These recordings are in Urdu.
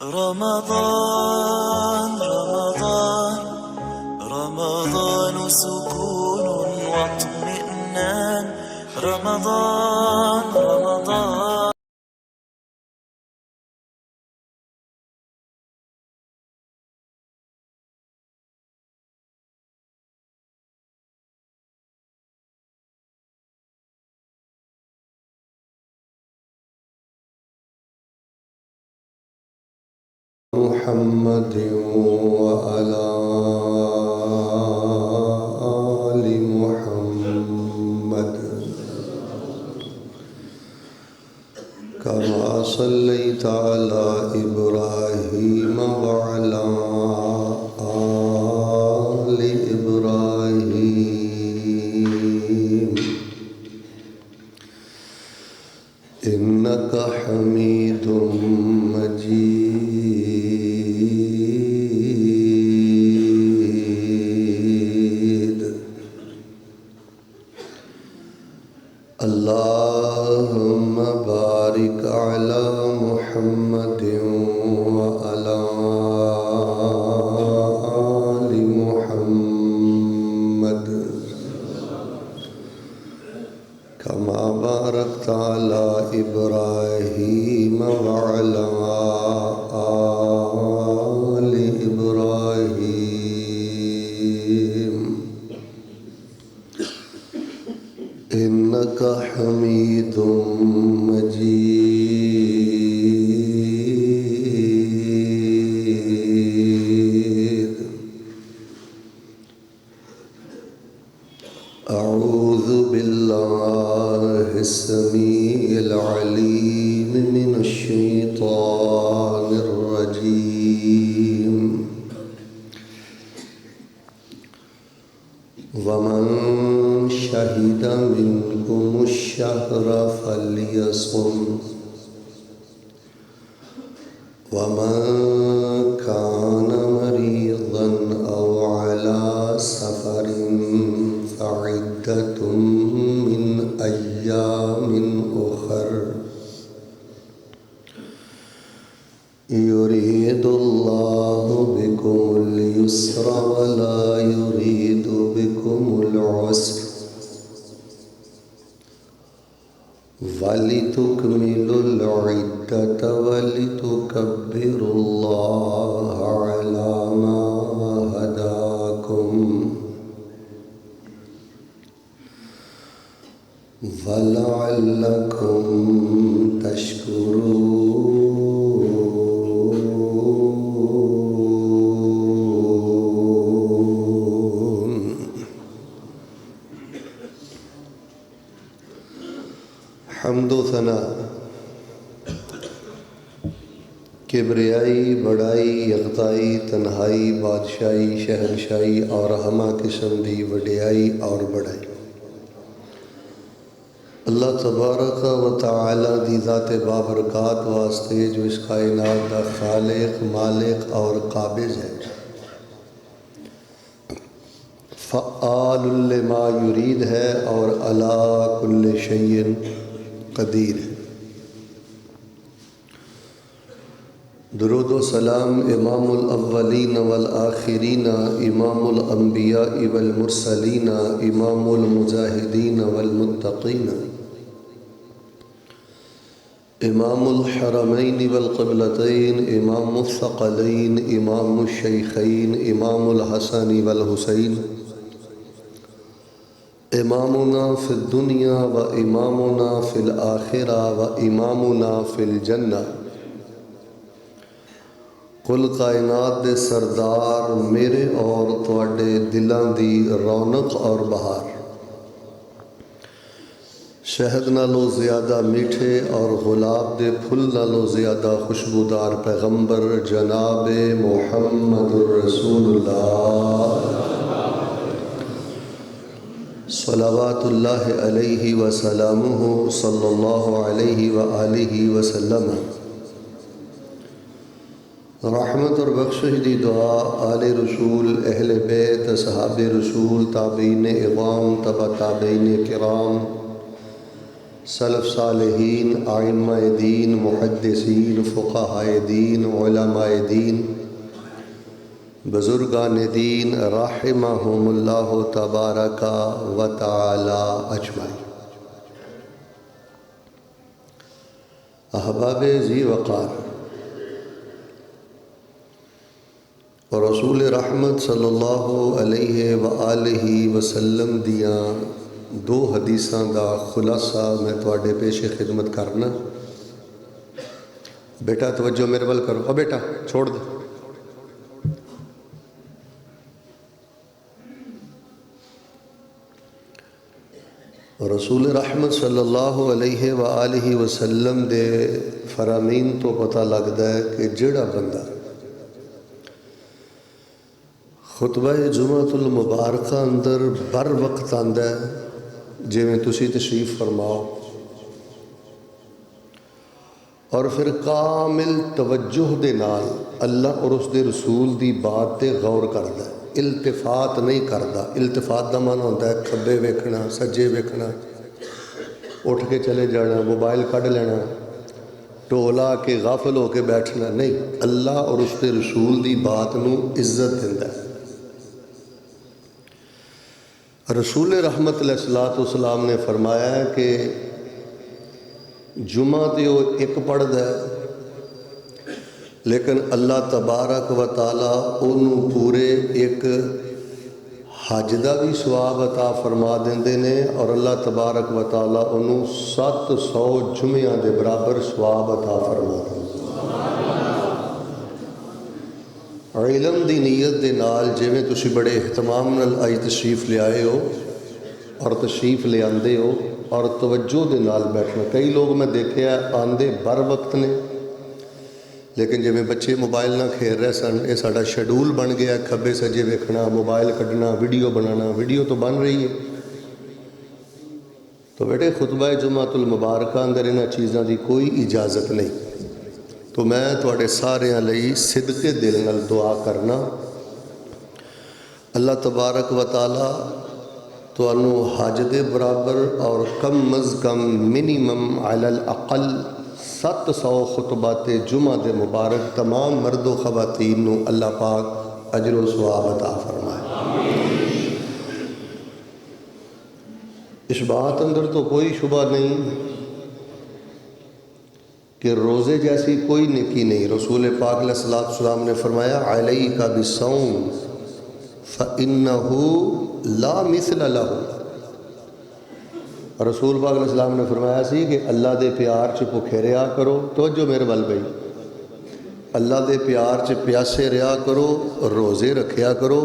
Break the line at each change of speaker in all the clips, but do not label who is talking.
رمضان رمضان رمضان سكون واطمئنان رمضان رمضان
محمد وعلى آل محمد كما صليت على إبراهيم وعلى آل إبراهيم إنك حميد مجيد. اللهم بارك على محمد وعلى آل محمد كما باركت على إبراهيم وعلى آل إبراهيم إنك حميد مجيد. أعوذ بالله السميع العليم من الشيطان الرجيم. ومن شهد منكم الشهر فليصم ومن كان مريضا أو على سفر فعدة من أيام أخر يريد الله بكم اليسر ولا يريد بكم العسر وَلِتُكْمِلُوا الْعِدَّةَ وَلِتُكَبِّرُوا اللَّهَ عَلَى مَا هَدَاكُمْ وَلَعَلَّكُمْ تَشْكُرُونَ. حمد و ثنا، کبریائی، بڑائی، یکتائی، تنہائی، بادشاہی، شہنشاہی اور ہمہ قسم دی وڈیائی اور بڑائی اللہ تبارک و تعالی دی ذات بابرکات واسطے جو اس کائنات دا خالق، مالک اور قابض ہے، فعال لما یرید ہے اور علی کل شیء قدیر ہے. درود و سلام امام الاولین والآخرین، امام الانبیاء والمرسلین، امام المجاہدین والمتقین، امام الحرمین والقبلتین، امام الثقلین، امام الشیخین، امام الحسن والحسین، امامنا فی الدنیا و امامنا فی الآخرہ و امامنا فی الجنہ. کل کائنات دے سردار، میرے اور تواڈے دلاں دی رونق اور بہار، شہد نالوں زیادہ میٹھے اور گلاب دے پھل نالوں زیادہ خوشبودار پیغمبر جناب محمد الرسول اللہ صلوات اللہ علیہ وسلامہ صلی اللہ علیہ وآلہ وسلم. رحمت اور بخشش دی دعا آل رسول، اہل بیت، اصحاب رسول، تابعین اعظام، تبع تابعین کرام، سلف صالحین، ائمہ دین، محدثین، فقہائے دین، علماء دین، بزرگان دین رحمہم اللہ تبارک و تعالی اجمعین۔ احباب ذی وقار، اور رسول رحمت صلی اللہ علیہ وآلہ وسلم دیاں دو حدیثاں دا خلاصہ میں تواڈے پیش خدمت کرنا۔ بیٹا توجہ میرے ول کرو، او بیٹا چھوڑ دے۔ رسول رحمت صلی اللہ علیہ وآلہ وسلم دے فرامین تو پتہ لگدا ہے کہ جڑا بندہ خطبہ جمعۃ المبارکہ اندر بر وقت آندا ہے، جویں تسی تشریف فرماؤ، اور پھر کامل توجہ دے نال اللہ اور اس دے رسول دی بات تے غور کردا ہے، التفات نہیں کردا۔ التفات دا معنی ہوتا ہے کھبے ویکھنا، سجے ویکھنا، اٹھ کے چلے جانا، موبائل کڈ لینا، ٹولا کے غافل ہو کے بیٹھنا نہیں۔ اللہ اور اس دے رسول دی بات نو عزت دیندا ہے۔ رسول رحمت علیہ الصلوۃ والسلام نے فرمایا ہے کہ جمعہ تے وہ ایک پڑھدا ہے، لیکن اللہ تبارک و تعالیٰ انہوں پورے ایک حج دا بھی ثواب عطا فرما دیندے نے، اور اللہ تبارک و تعالیٰ انہوں 700 جمعیاں دے برابر ثواب عطا فرما دیندے۔ علم دی نیت دے نال جویں تسی بڑے اہتمام نال آئی تشریف لے آئے ہو اور تشریف لے آندے ہو اور توجہ دے نال بیٹھنا۔ کئی لوگ میں دیکھے آندے بر وقت نے، لیکن جویں بچے موبائل نہ کھیل رہے سن، یہ ساڈا شیڈول بن گیا کھبے سجے ویکھنا، موبائل کڈنا، ویڈیو بنانا۔ ویڈیو تو بن رہی ہے، تو بیٹے خطبہ جمعۃ المبارکہ اندر انہاں چیزاں دی کوئی اجازت نہیں۔ تو میں تواڈے ساریاں لئی صدقے دل نال دعا کرنا، اللہ تبارک و تعالی تانوں حج دے برابر اور کم از کم منیمم علی الاقل 700 خطبات جمعہ دے مبارک تمام مرد و خواتین نو اللہ پاک اجر و ثواب عطا فرمائے۔ اس بات اندر تو کوئی شبہ نہیں کہ روزے جیسی کوئی نیکی نہیں۔ رسول پاک علیہ السلام نے فرمایا علیک بالصوم فإنہ لا مثل لہ۔ رسول پاک علیہ السلام نے فرمایا سی کہ اللہ دے پیار چ بھوکے رہا کرو، توجہ میرے ول بھائی، اللہ دے پیار چ پیاسے رہا کرو، روزے رکھیا کرو۔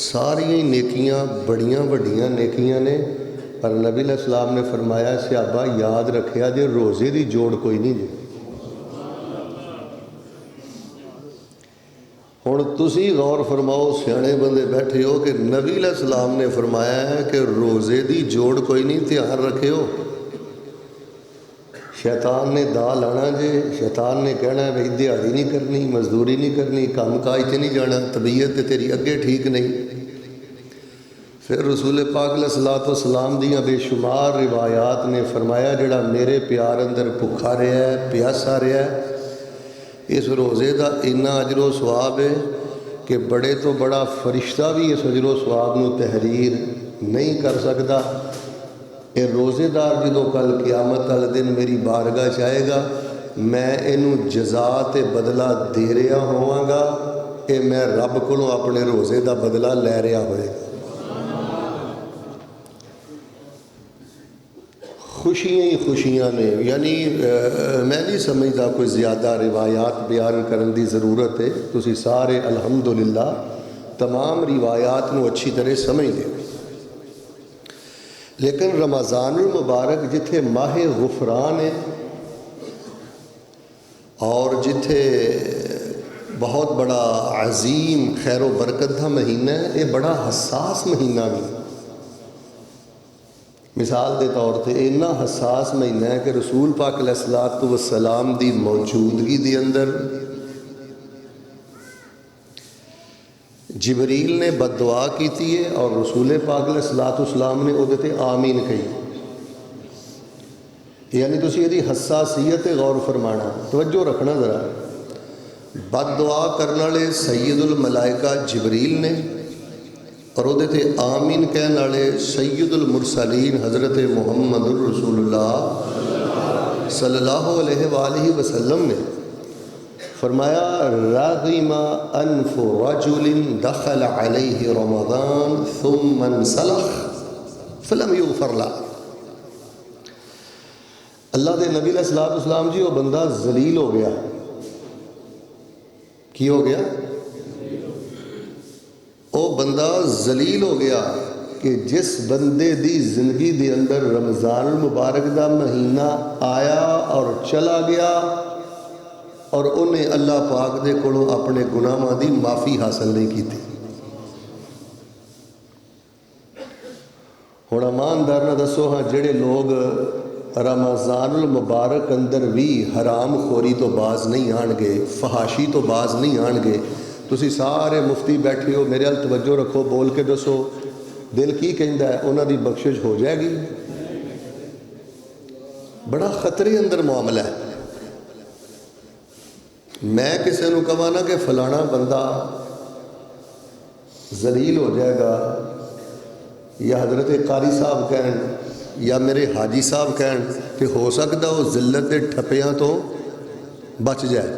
ساری نیکیاں بڑیاں وڈیاں نیکیاں نے، پر نبی علیہ السلام نے فرمایا صحابہ یاد رکھیا جے روزے دی جوڑ کوئی نہیں جے۔ ہن تسی غور فرماؤ، سیانے بندے بیٹھے ہو کہ نبی علیہ السلام نے فرمایا ہے کہ روزے دی جوڑ کوئی نہیں، دھیان رکھیو۔ شیطان نے دا لانا جے، شیطان نے کہنا ہے بھئی دیہڑی نہیں کرنی، مزدوری نہیں کرنی، کام کاج تے نہیں جانا، طبیعت تے تیری اگے ٹھیک نہیں۔ پھر رسول پاک علیہ الصلوۃ والسلام دیاں بے شمار روایات نے فرمایا جڑا میرے پیار اندر بھکھا رہا ہے، پیاسا رہا ہے، اس روزے دا اتنا اجر و ثواب ہے کہ بڑے تو بڑا فرشتہ بھی اس اجر و ثواب نو تحریر نہیں کر سکتا۔ یہ روزے دار جدوں کل قیامت والے دن میری بارگاہ چ آئے گا، میں اینوں جزا تے بدلہ دے رہا ہواں گا، کہ میں رب کولوں اپنے روزے دا بدلہ لے رہا ہوئے گا۔ خوشیاں ہی خوشیاں نے، یعنی میں نہیں سمجھتا کوئی زیادہ روایات بیان کرنے دی ضرورت ہے۔ تسی سارے الحمدللہ تمام روایات نو اچھی طرح سمجھ لے، لیکن رمضان المبارک جتھے ماہ غفران ہے اور جتھے بہت بڑا عظیم خیر و برکت کا مہینہ ہے، یہ بڑا حساس مہینہ بھی۔ مثال دے طور تے اتنا حساس مہینہ ہے کہ رسول پاک علیہ الصلوۃ والسلام دی موجودگی دے اندر جبریل نے بد دعا کیتی ہے اور رسول پاک علیہ الصلوۃ والسلام نے وہ تے آمین کہی۔ یعنی تسی یہ حساسیت غور فرمانا، توجہ رکھنا ذرا. بد دعا کرنے والے سید الملائکہ جبریل نے اور وہ تے آمین کہنے والے سید المرسلین حضرت محمد الرسول اللہ صلی اللہ علیہ وآلہ وسلم نے. فرمایا راغم انف رجل دخل علیہ رمضان ثم انسلخ فلم یغفر له. اللہ دے نبی علیہ السلام جی وہ بندہ ذلیل ہو گیا. کی ہو گیا؟ وہ بندہ ذلیل ہو گیا کہ جس بندے دی زندگی دے اندر رمضان المبارک دا مہینہ آیا اور چلا گیا اور انہیں اللہ پاک دے کولوں اپنے گناہاں دی معافی حاصل نہیں کی تھی. ہن ایماندار نہ دسو ہاں جڑے لوگ رمضان المبارک اندر بھی حرام خوری تو باز نہیں آن گے، فحاشی تو باز نہیں آن گے. تسی سارے مفتی بیٹھے ہو، میرے ال توجہ رکھو، بول کے دسو دل کی کہندا ہے انہاں دی بخشش ہو جائے گی؟ بڑا خطرے اندر معاملہ ہے. میں کسی نو کہاں نا کہ فلانا بندہ ذلیل ہو جائے گا، یا حضرت قاری صاحب کہن یا میرے حاجی صاحب کہن کہ ہو سکتا وہ ذلت دے ٹھپیاں تو بچ جائے.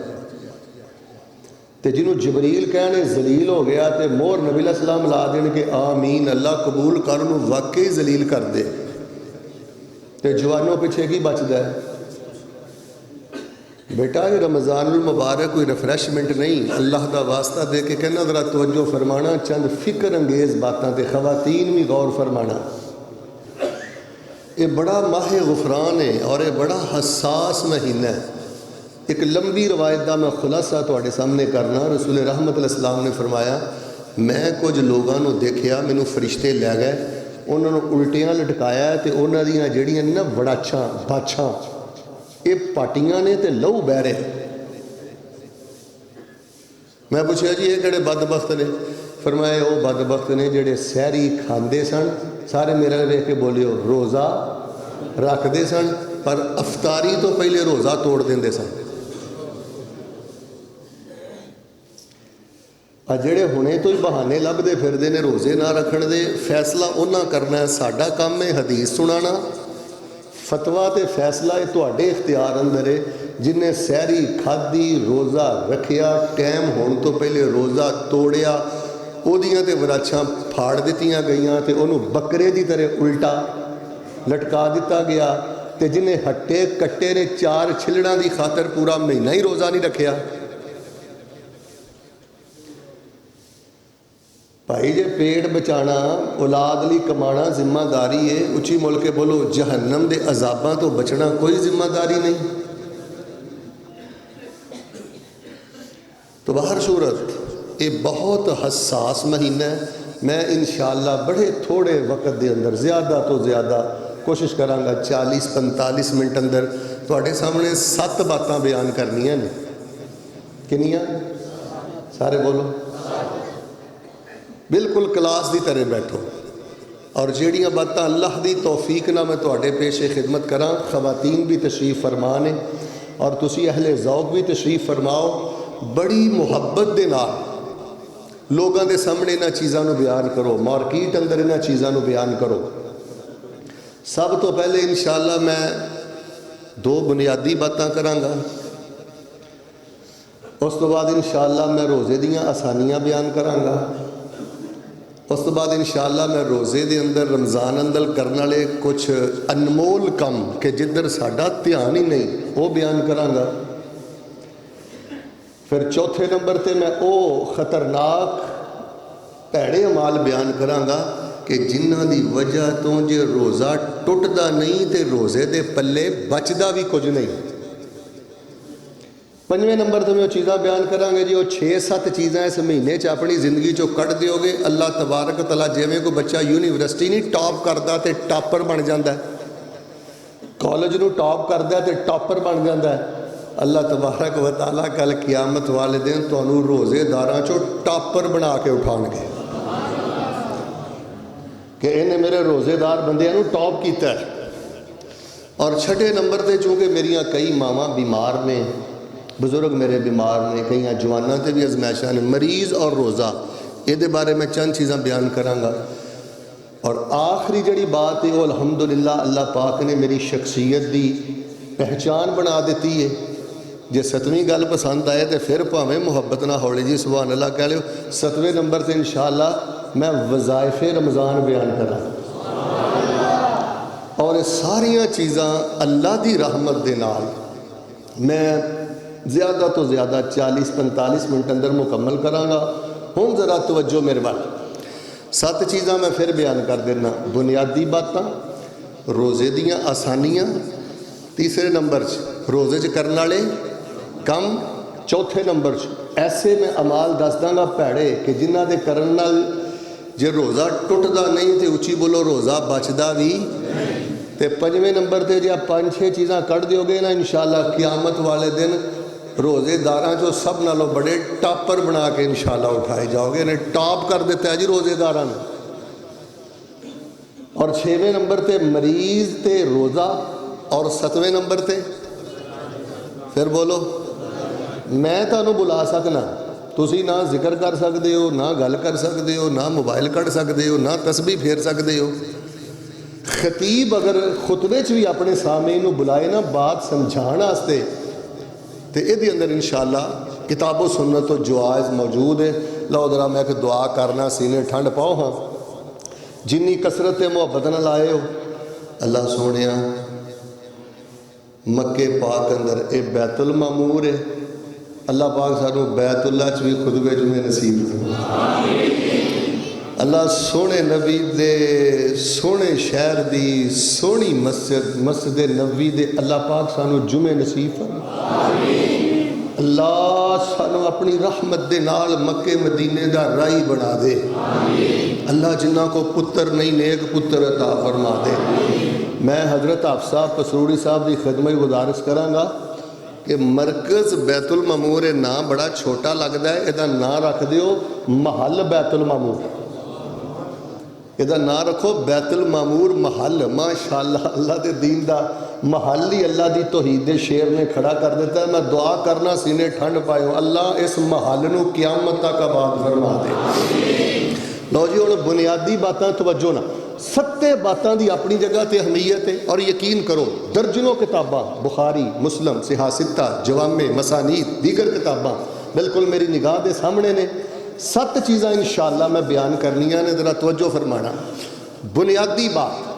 تے جنہوں جبریل کہنے ذلیل ہو گیا تے مور نبی علیہ السلام لا دین کہ آمین اللہ قبول کرنو واقعی ذلیل کر دے. تے جوانوں پیچھے کی بچ جائے؟ بیٹا یہ رمضان المبارک کوئی ریفریشمنٹ نہیں. اللہ دا واسطہ دے کے کہنا ذرا توجہ فرمانا، چند فکر انگیز باتاں تے خواتین بھی غور فرمانا. یہ بڑا ماہ غفران ہے اور یہ بڑا حساس مہینہ ہے. ایک لمبی روایت دا میں خلاصہ تواڈے سامنے کرنا. رسول رحمت علیہ السلام نے فرمایا میں کچھ لوگاں نو دیکھیا، مینوں فرشتے لے گئے، انہاں نو الٹیاں لٹکایا تے انہاں دیاں جڑیاں نا وڑاچھاں باچھاں یہ پاٹیاں نے تے لہو بہ رہے. میں پوچھا جی یہ کہڑے بدبخت نے؟ فرمایا وہ بدبخت نے جڑے سحری کھاندے سن، سارے میرے ویکھ کے بولیو روزہ رکھدے سن پر افطاری تو پہلے روزہ توڑ دیندے سن. جڑے ہونے تو ہی بہانے لبدے پھردے نے روزے نہ رکھن دے، فیصلہ انہاں کرنا ہے. ساڈا کام ہے حدیث سنانا، فتویٰ تے فیصلہ یہ تواڈے اختیار اندر ہے. جن نے سحری کھادی، روزہ رکھیا، ٹائم ہون تو پہلے روزہ توڑیا، اودیاں تے وراچھاں پھاڑ دتیاں گئیاں تے انہوں بکرے دی طرح الٹا لٹکا دیتا گیا. تے جنہیں ہٹے کٹے نے 4 چھلڑاں دی خاطر پورا مہینہ ہی روزہ نہیں رکھیا. بھائی جے پیٹ بچانا، اولاد لی کمانا ذمہ داری ہے. اچھی مول کے بولو جہنم دے عذاباں تو بچنا کوئی ذمہ داری نہیں. تو بہر صورت یہ بہت حساس مہینہ ہے. میں انشاءاللہ بڑے تھوڑے وقت دے اندر زیادہ تو زیادہ کوشش کرانگا 40-45 منٹ اندر تواڈے سامنے 7 باتاں بیان کرنیاں نے. کنیاں؟ سارے بولو. بالکل کلاس دی طرح بیٹھو اور جیڑیاں باتاں اللہ دی توفیق نہ میں تواڈے پیش خدمت کراں. خواتین بھی تشریف فرما نے اور تسی اہل ذوق بھی تشریف فرماؤ. بڑی محبت دے نال لوگاں دے سامنے انہاں چیزاں نو بیان کرو، مارکیٹ اندر انہاں چیزاں نو بیان کرو. سب تو پہلے انشاءاللہ میں 2 بنیادی باتاں کرانگا. اس تو بعد انشاءاللہ میں روزے دیاں آسانیاں بیان کرانگا. اس تو بعد انشاءاللہ میں روزے دے اندر رمضان اندر کرنے والے کچھ انمول کم کہ جدھر ساڈا دھیان ہی نہیں وہ بیان کرانگا. پھر چوتھے نمبر تے میں او خطرناک پیڑے اعمال بیان کرانگا کہ جنہاں دی وجہ تو جے روزہ ٹوٹدا نہیں تے روزے دے پلے بچدا بھی کچھ نہیں. 5ویں نمبر تے میں وہ چیزاں بیان کرانگا جی وہ 6-7 چیزاں اس مہینے چ اپنی زندگی چو کٹ دیو گے. اللہ تبارک و تعالیٰ جویں کوئی بچہ یونیورسٹی نہیں ٹاپ کردا تے ٹاپر بن جاندا ہے، کالج نو ٹاپ کردا تے ٹاپر بن جاندا ہے. اللہ تبارک و تعالیٰ کل قیامت والے دن تانوں روزے داراں چو ٹاپر بنا کے اٹھان گے کہ انہیں میرے روزے دار بندیاں نو ٹاپ کیتا ہے. اور چھٹے نمبر تے چونکہ میریاں کئی ماواں بیمار نے، بزرگ میرے بیمار نے، کئی جواناں تے بھی ازمائشاں نے، مریض اور روزہ یہ بارے میں چند چیزاں بیان کراں گا۔ اور آخری جڑی بات ہے وہ الحمدللہ اللہ پاک نے میری شخصیت دی پہچان بنا دیتی ہے۔ جے 7ویں گل پسند آئے تو پھر پاویں محبت نہ ہوڑی جی سبحان اللہ کہہ لو۔ 7ویں نمبر تے انشاءاللہ میں وظائف رمضان بیان کراں، اور یہ ساریاں چیزاں اللہ دی رحمت دے نال میں زیادہ تو زیادہ 40-45 منٹ اندر مکمل کراں گا۔ ہن ذرا توجہ میرے وال، 7 چیزاں میں پھر بیان کر دینا۔ بنیادی باتاں، روزے دیاں آسانیاں، تیسرے نمبر روزے چ کرن والے کم، چوتھے نمبر ایسے میں عمال دس داں گا پیڑے کہ جنہ دے کرن نال جے روزہ ٹوٹدا نہیں تے اچھی بولو روزہ بچدا بھی تے 5ویں نمبر تے جے 5-6 چیزاں کٹ دیو گے نا انشاءاللہ قیامت والے دن روزے داراں جو سب نالوں بڑے ٹاپر بنا کے انشاءاللہ اٹھائے جاؤ گے، نے ٹاپ کر دیتا ہے جی روزے داراں نے۔ اور 6ویں نمبر تے مریض تے روزہ، اور 7ویں نمبر تے پھر بولو میں تانوں بلا سکنا، تسی نہ ذکر کر سکتے ہو، نہ گل کر سکتے ہو، نہ موبائل کر سکتے ہو، نہ تسبیح پھیر سکتے ہو۔ خطیب اگر خطبے چ بھی اپنے سامعین نوں بلائے نا بات سمجھان واسطے تے یہ اندر انشاءاللہ کتاب و سنت و جواز موجود ہے۔ لو ذرا میں کہ دعا کرنا سینے ٹھنڈ پاؤ ہاں، جنی کثرت محبت نہ لائے ہو اللہ سونیا مکے پاک اندر اے بیت المعمور ہے، اللہ پاک سانوں بیت اللہ چ بھی خطبے جمعے نصیب کرے۔ اللہ سونے نبی دے سونے شہر دی سونی مسجد نبوی دے اللہ پاک سانوں جمعے نصیب فرمائے۔ اللہ سانوں اپنی رحمت دے نال مکے مدینے دا رائی بنا دے۔ اللہ جنہ کو پتر نہیں نیک پتر عطا فرما دے۔ میں حضرت حافظ پسروڑی صاحب دی خدمت گزارش کراں گا کہ مرکز بیت المعمور نام بڑا چھوٹا لگتا ہے، یہ نام رکھ دیو محل بیت المعمور، یہ نام رکھو بیت المعمور محل۔ ماشاءاللہ اللہ دے دین دا محل ہی اللہ دی توحید دے شیر نے کھڑا کر دیتا ہے۔ میں دعا کرنا سینے ٹھنڈ پائے اللہ اس محل نو قیامت تک آباد فرما دے۔ لو جی ہوں بنیادی باتاں توجہ نا، 7 باتاں دی اپنی جگہ تے اہمیت ہے، اور یقین کرو درجنوں کتاباں بخاری مسلم صحاح ستہ جوامع مسانید دیگر کتاباں بالکل میری نگاہ دے سامنے نے۔ 7 چیزاں انشاءاللہ میں بیان کرنیاں نے، ذرا توجہ فرمانا۔ بنیادی بات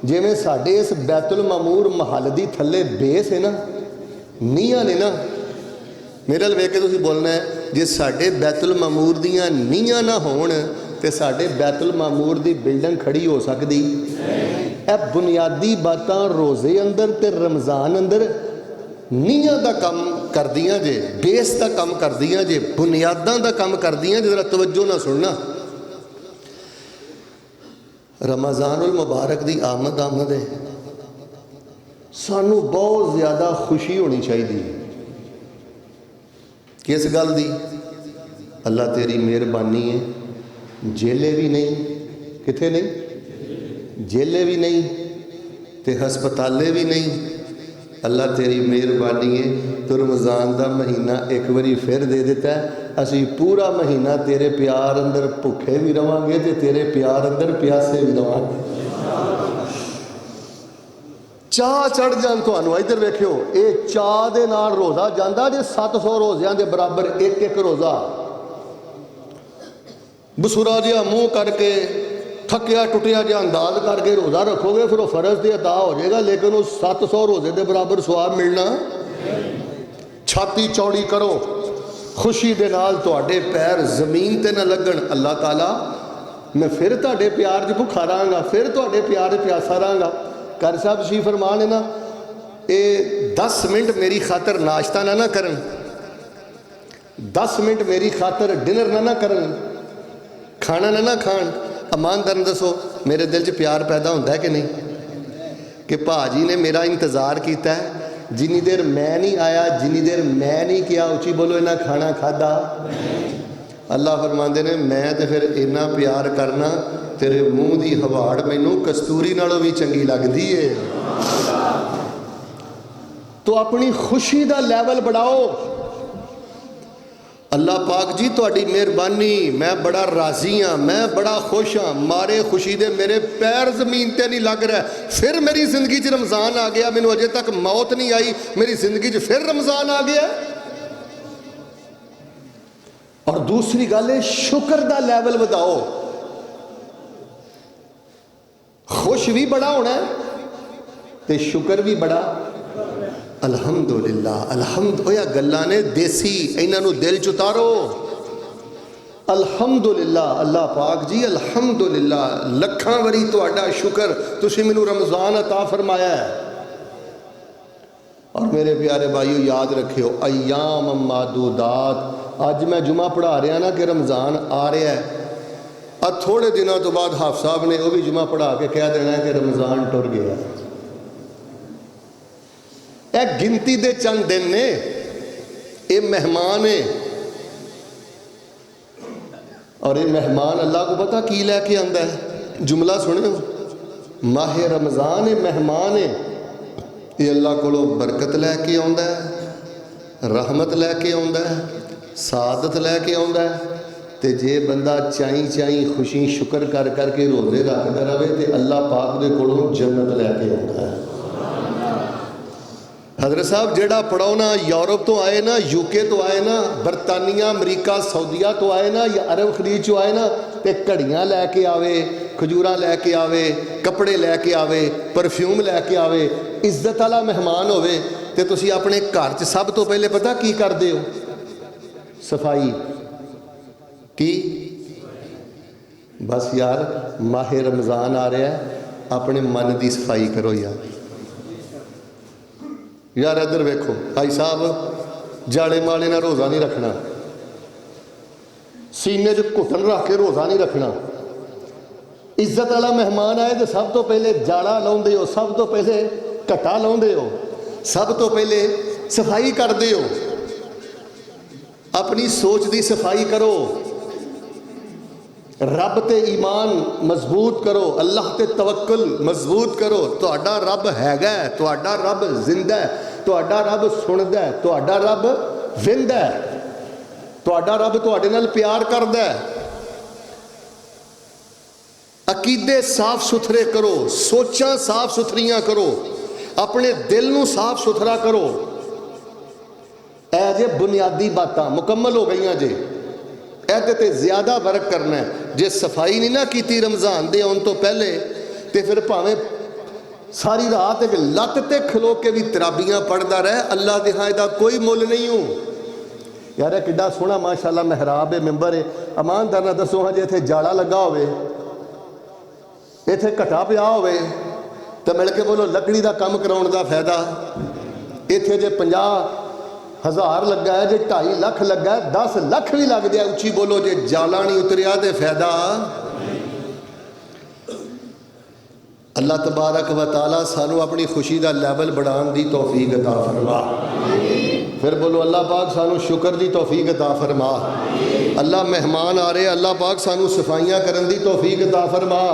جی میں ساڈے اس بیت المعمور محل دی تھلے بیس ہے نا، نیاں نے نا، میرے لوے کے تسی بولنا ہے جی ساڈے بیت المعمور دیاں نیاں نہ ہون تے ساڈے بیت المعمور دی بلڈنگ کھڑی ہو سکتی؟ اے بنیادی باتاں روزے اندر تے رمضان اندر نیاں دا کم کر دیاں جے، بیس دا کم کر دیاں جے، بنیاداں دا کم کر دیاں جے۔ ذرا توجہ نہ سننا، رمضان المبارک دی آمد ہے، سانو بہت زیادہ خوشی ہونی چاہیے۔ کس گل دی؟ اللہ تیری مہربانی ہے، جیلے بھی نہیں، کتھے نہیں؟ جیلے بھی نہیں تے ہسپتالے بھی نہیں، اللہ تیری مہربانی ہے تو رمضان دا مہینہ ایک باری پھر دے دیتا ہے، اسی پورا مہینہ تیرے پیار اندر بھوکے بھی رہاں گے تے تیرے پیار اندر پیاسے بھی رہاں گے۔ چاہ چڑھ جان تو انو ادھر ویکھو، اے چاہ دے نال روزہ جاندا جے 700 روزیاں دے برابر ایک روزہ بسورا جہا منہ کر کے تھکیا ٹوٹیا جہا انداز کر کے روزہ رکھو گے پھر وہ فرض دے عطا ہو جائے گا، لیکن اس 700 روزے دے برابر ثواب ملنا۔ چھاتی چوڑی کرو خوشی دے نال تواڈے پیر زمین تے نہ لگن، اللہ تعالیٰ میں پھر تواڈے پیار چ بھکھا رہاں گا، پھر تواڈے پیار پیاسا رہاں گا۔ کر صاحب جی فرمان ہے نا، اے 10 منٹ میری خاطر ناشتہ نہ کرن، 10 منٹ میری خاطر ڈنر نہ کرن، کھانا نہ کھان، ایماندار دسو میرے دل چ پیار پیدا ہوتا ہے کہ نہیں؟ کہ بھاجی نے میرا انتظار کیتا ہے، جنی دیر میں نہیں آیا، جنی دیر میں نہیں کیا اچھی بولو انہاں کھانا کھادا۔ اللہ فرماندے نے میں تے پھر اتنا پیار کرنا تیرے منہ دی ہواڑ مینوں کستوری نالوں بھی چنگی لگدی ہے۔ تو اپنی خوشی دا لیول بڑھاؤ. اللہ پاک جی تہاڈی مہربانی، میں بڑا راضی ہاں، میں بڑا خوش ہاں، مارے خوشی دے میرے پیر زمین تے نہیں لگ رہا. پھر میری زندگی چ رمضان آ گیا، مینوں اجے تک موت نہیں آئی، میری زندگی چ پھر رمضان آ گیا. اور دوسری گل ہے شکر دا لیول وداؤ. خوش بھی بڑا ہونا ہے تے شکر بھی بڑا. الحمدللہ الحمد ہویا گلاں نے دیسی انہاں نو دل چ اتارو. الحمدللہ اللہ پاک جی الحمدللہ لکھاں وری تہاڈا شکر تسی مینوں رمضان عطا فرمایا ہے. اور میرے پیارے بھائیو یاد رکھیو ایام معدودات. اج میں جمعہ پڑھا رہا نا کہ رمضان آ رہا ہے، اب تھوڑے دنوں تو بعد حافظ صاحب نے وہ بھی جمعہ پڑھا کے کہہ دینا ہے کہ رمضان ٹر گیا. اے گنتی دے چند دن نے، اے مہمان ہے. اور یہ مہمان اللہ کو پتہ کی لے کے آندا ہے؟ جملہ سنے ہو، ماہ رمضان ہے مہمان ہے. یہ اللہ کو برکت لے کے آندا ہے، رحمت لے کے آندا ہے، سعادت لے کے آندا ہے. تے جے بندہ چائیں چائیں خوشی شکر کر کر کے روزے رکھدا رہے تے اللہ پاک دے کولوں جنت لے کے آندا ہے. حضرت صاحب جیڑا پڑھونا یورپ تو آئے نا، یو کے تو آئے نا، برطانیہ امریکہ سعودیہ تو آئے نا، یا عرب خلیج چو آئے نا، تے کڑیاں لے کے آوے، کھجوراں لے کے آوے، کپڑے لے کے آوے، پرفیوم لے کے آوے، عزت والا مہمان ہوئے. تے تسی اپنے گھر چ سب تو پہلے پتہ کی کر دے ہو؟ صفائی کی. بس یار ماہ رمضان آ رہا ہے، اپنے من دی صفائی کرو یار ادھر ویکھو بھائی صاحب جاڑے مالے نہ روزہ نہیں رکھنا، سینے چ گھٹن رکھ کے روزہ نہیں رکھنا. عزت والا مہمان آئے تو سب تو پہلے جاڑا لاؤندے ہو، سب تو پہلے کٹا لاؤندے ہو، سب تو پہلے صفائی کردے ہو. اپنی سوچ دی صفائی کرو، رب تے ایمان مضبوط کرو، اللہ تے توکل مضبوط کرو. تہاڈا رب ہیگا ہے، تہاڈا رب زندہ ہے، تہاڈا رب سندا ہے، تہاڈا رب ویندا ہے، تہاڈا رب تہاڈے نال پیار کردا ہے. عقیدے صاف ستھرے کرو، سوچاں صاف ستھریاں کرو، اپنے دل نو صاف ستھرا کرو. اے جے بنیادی باتاں مکمل ہو گئیاں جے. تے زیادہ ورک کرنا ہے. جے صفائی نہیں نہ کیتی رمضان دے آن تو پہلے تے پھر پاویں ساری رات ایک لت تے کھلو کے بھی ترابیاں پڑھدا رہے، اللہ دے ہاں دا کوئی مل نہیں ہوں. یار کڈا سونا ماشاءاللہ محراب ہے، ممبر ہے. اماندار نہ دسو ہاں جے ایتھے جاڑا لگا ہوئے، ایتھے کٹا پیا ہوئے تو مل کے بولو لکڑی دا کم کراؤن دا فائدہ. ایتھے جے 50,000 لگا ہے، جے 2.5 لاکھ لگا ہے، 10 لاکھ بھی لگ جائے اچھی بولو جے جالا نہیں اتریا دے فائدہ. اللہ تبارک و تعالیٰ سانو اپنی خوشی دا لیول بڑھان دی توفیق عطا فرما. پھر بولو اللہ پاک سانو شکر دی توفیق عطا فرما. اللہ مہمان آ رہے اللہ پاک سانو صفائیاں کرن دی توفیق عطا فرما.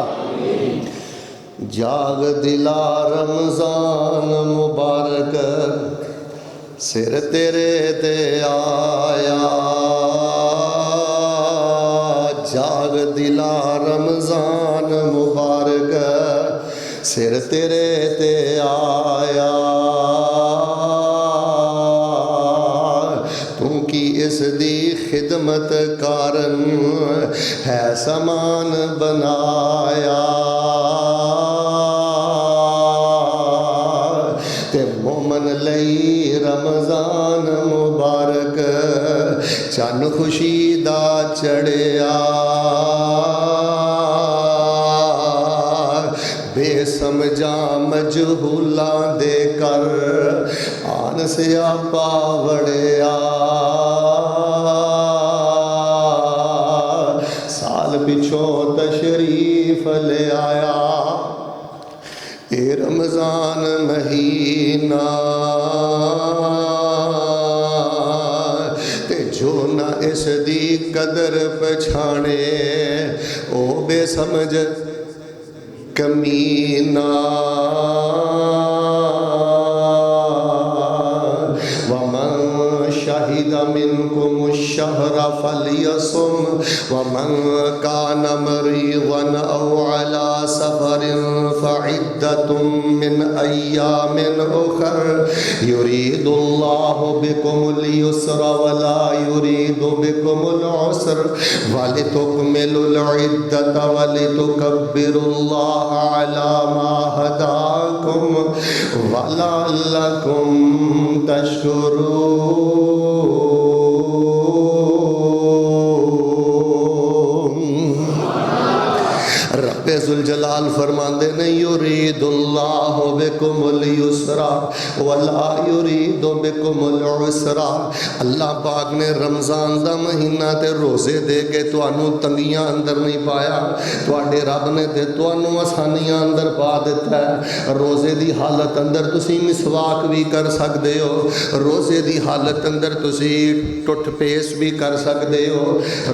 جاگ دلا رمضان مبارک سر تیرے تے آیا، جاگ دلا رمضان مبارک سر تیرے تے آیا. تو کی اس دی خدمت کارن ہے سامان بنایا. تے مومن لئی رمضان مبارک چن خوشی دا چڑھیا. بے سمجھاں مجہولاں دے کر آن سیاپا وڑیا. سال پچھوں تشریف لے آیا اے رمضان مہینہ، تے جو نہ اس دی قدر پچھانے او بے سمجھ کمینہ. الشهر فليصم ومن كان مريضا أو على سفر فعدة من أيام أخر يريد الله بكم اليسر ولا يريد بكم العسر ولتكملوا العدة ولتكبروا الله على ما هداكم ولعلكم تشکرون۔ رب ذوالجلال فرماندے نے یرید اللہ بکم اليسر ولا یرید بکم العسر۔ اللہ پاک نے رمضان دا مہینہ تے روزے دے کے توانوں تنگیاں اندر نہیں پایا، تواڈے رب نے تے توانوں آسانیاں اندر پا دیتا ہے۔ روزے دی حالت اندر تسی مسواک بھی کر سکدے ہو، روزے دی حالت اندر تسی ٹٹ پیس بھی کر سکدے ہو،